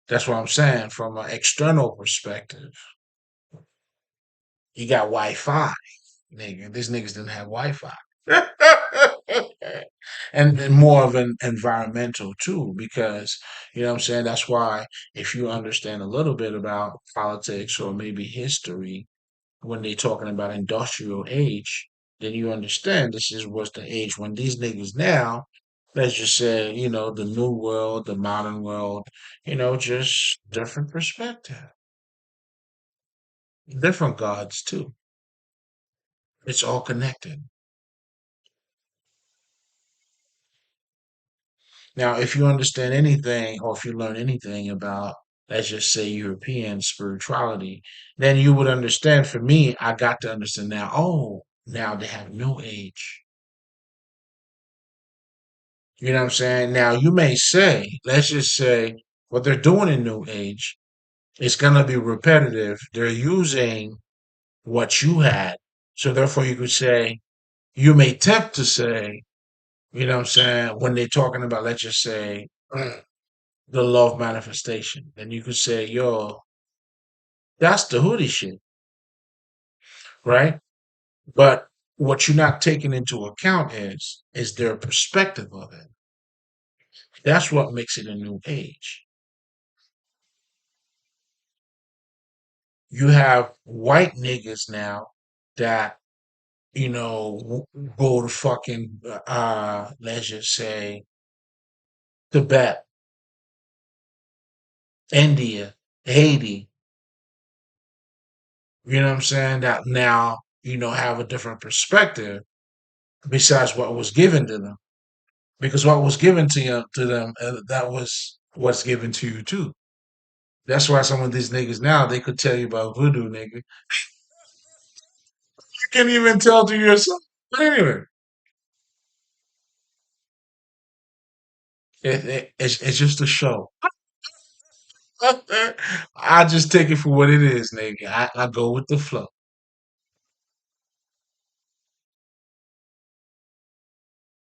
that's what I'm saying, from an external perspective. You got Wi-Fi, nigga. These niggas didn't have Wi-Fi. And more of an environmental too, because you know what I'm saying. That's why if you understand a little bit about politics or maybe history, when they're talking about industrial age, then you understand this is was the age when these niggas now, let's just say, the new world, the modern world, just different perspective, different gods too. It's all connected. Now, if you understand anything or if you learn anything about, let's just say, European spirituality, then you would understand. For me, I got to understand now, oh, now they have new age. You know what I'm saying? Now, you may say, let's just say, what they're doing in new age is going to be repetitive. They're using what you had. So, therefore, you could say, you may tempt to say, you know what I'm saying, when they're talking about, let's just say, the love manifestation. And you could say, yo, that's the hoodie shit, right? But what you're not taking into account is their perspective of it. That's what makes it a new age. You have white niggas now that, go to fucking let's just say Tibet, India, Haiti, you know what I'm saying? That now, have a different perspective besides what was given to them. Because what was given to them, that was what's given to you too. That's why some of these niggas now they could tell you about voodoo, nigga. You can't even tell to yourself. But anyway, it's just a show. I just take it for what it is, nigga. I go with the flow.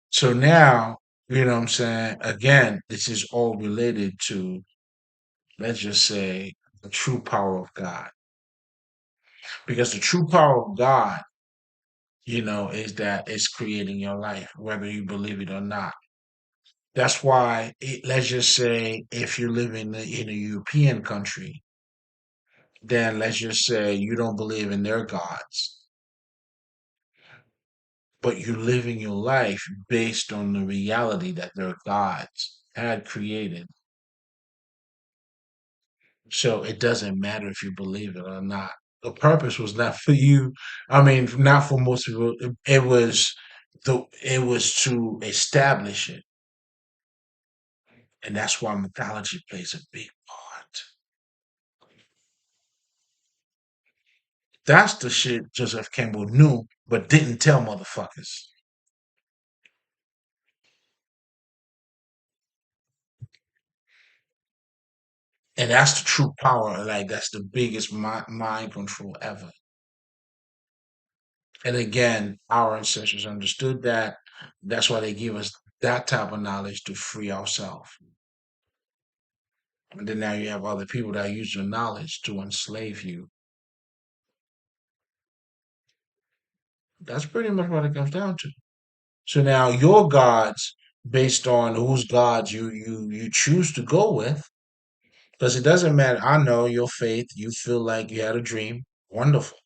So now, you know what I'm saying? Again, this is all related to, let's just say, the true power of God. Because the true power of God, is that it's creating your life, whether you believe it or not. That's why, let's just say, if you live in a European country, then let's just say you don't believe in their gods, but you're living your life based on the reality that their gods had created. So it doesn't matter if you believe it or not. The purpose was not for you. I mean, not for most people. It was to establish it, and that's why mythology plays a big part. That's the shit Joseph Campbell knew, but didn't tell motherfuckers. And that's the true power. Like that's the biggest mind control ever. And again, our ancestors understood that. That's why they give us that type of knowledge to free ourselves. And then now you have other people that use your knowledge to enslave you. That's pretty much what it comes down to. So now your gods, based on whose gods you choose to go with, because it doesn't matter. I know your faith. You feel like you had a dream. Wonderful.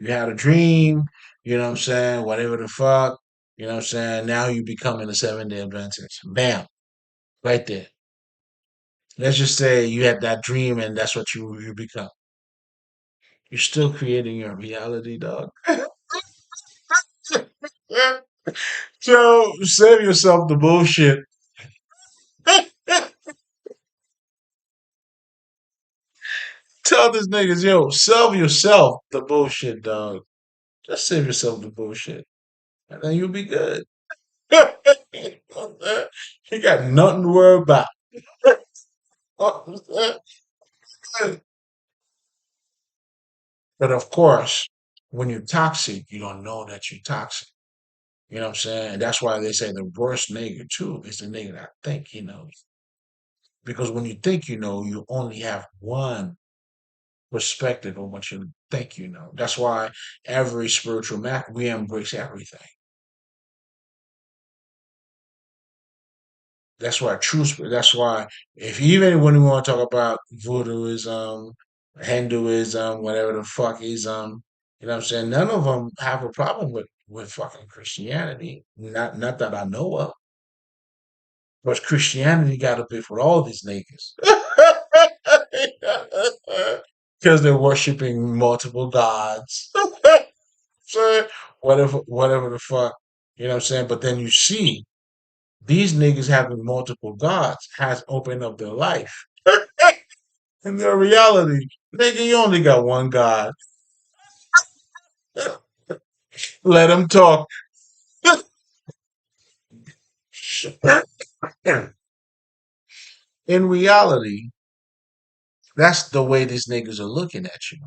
You had a dream. You know what I'm saying? Whatever the fuck. You know what I'm saying? Now you becoming a 7 day Adventist. Bam. Right there. Let's just say you had that dream and that's what you become. You're still creating your reality, dog. So save yourself the bullshit. Tell these niggas, yo, sell yourself the bullshit, dog. Just save yourself the bullshit. And then you'll be good. You got nothing to worry about. But of course, when you're toxic, you don't know that you're toxic. You know what I'm saying? That's why they say the worst nigga too is the nigga that think he knows. Because when you think you know, you only have one perspective on what you think you know. That's why every spiritual map we embrace everything. That's why that's why if even when we want to talk about voodooism, Hinduism, whatever the fuck ism, you know what I'm saying? None of them have a problem with fucking Christianity. Not that I know of. But Christianity got up there for all these niggas. Because they're worshiping multiple gods. So whatever the fuck. You know what I'm saying? But then you see these niggas having multiple gods has opened up their life. In their reality. Nigga, you only got one God. Let them talk. In reality, that's the way these niggas are looking at you.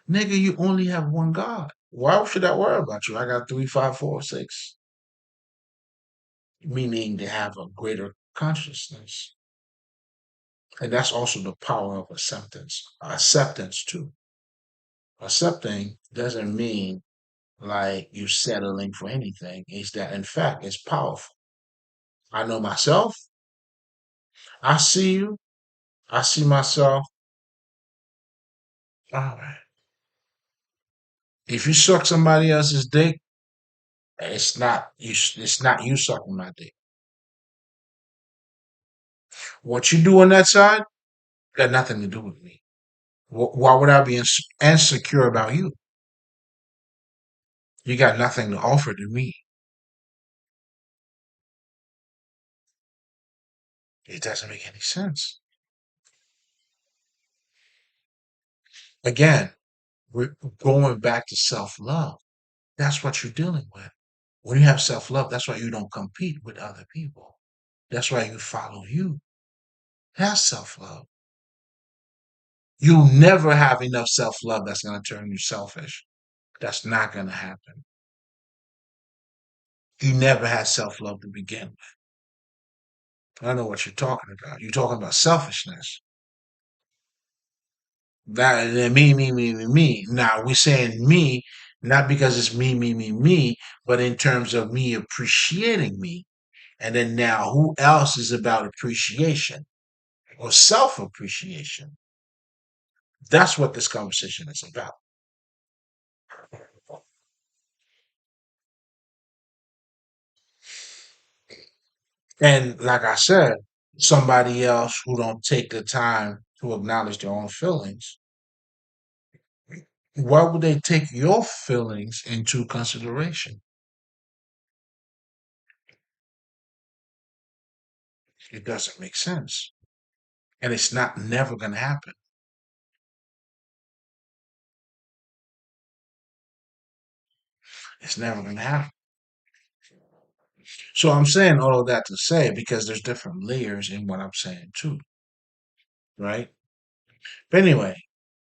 Nigga, you only have one God. Why should I worry about you? I got three, five, four, six. Meaning they have a greater consciousness. And that's also the power of acceptance. Acceptance too. Accepting doesn't mean like you settling for anything. It's that in fact it's powerful. I know myself. I see you. I see myself. All right. If you suck somebody else's dick, it's not you. It's not you sucking my dick. What you do on that side got nothing to do with me. Why would I be insecure about you? You got nothing to offer to me. It doesn't make any sense. Again, we're going back to self love. That's what you're dealing with. When you have self love, that's why you don't compete with other people. That's why you follow you. Have self love. You'll never have enough self love that's going to turn you selfish. That's not going to happen. You never had self love to begin with. I know what you're talking about. You're talking about selfishness. That me. Now we're saying me, not because it's me, but in terms of me appreciating me. And then now, who else is about appreciation or self appreciation? That's what this conversation is about. And like I said, somebody else who don't take the time to acknowledge their own feelings, why would they take your feelings into consideration? It doesn't make sense. And it's not never going to happen. It's never going to happen. So I'm saying all of that to say because there's different layers in what I'm saying too, right? But anyway,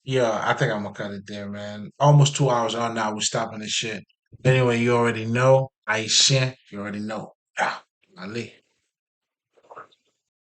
yeah, I think I'm gonna cut it there, man. Almost 2 hours on now. We're stopping this shit. Anyway, you already know. Aisha, you already know. Ah, Ali.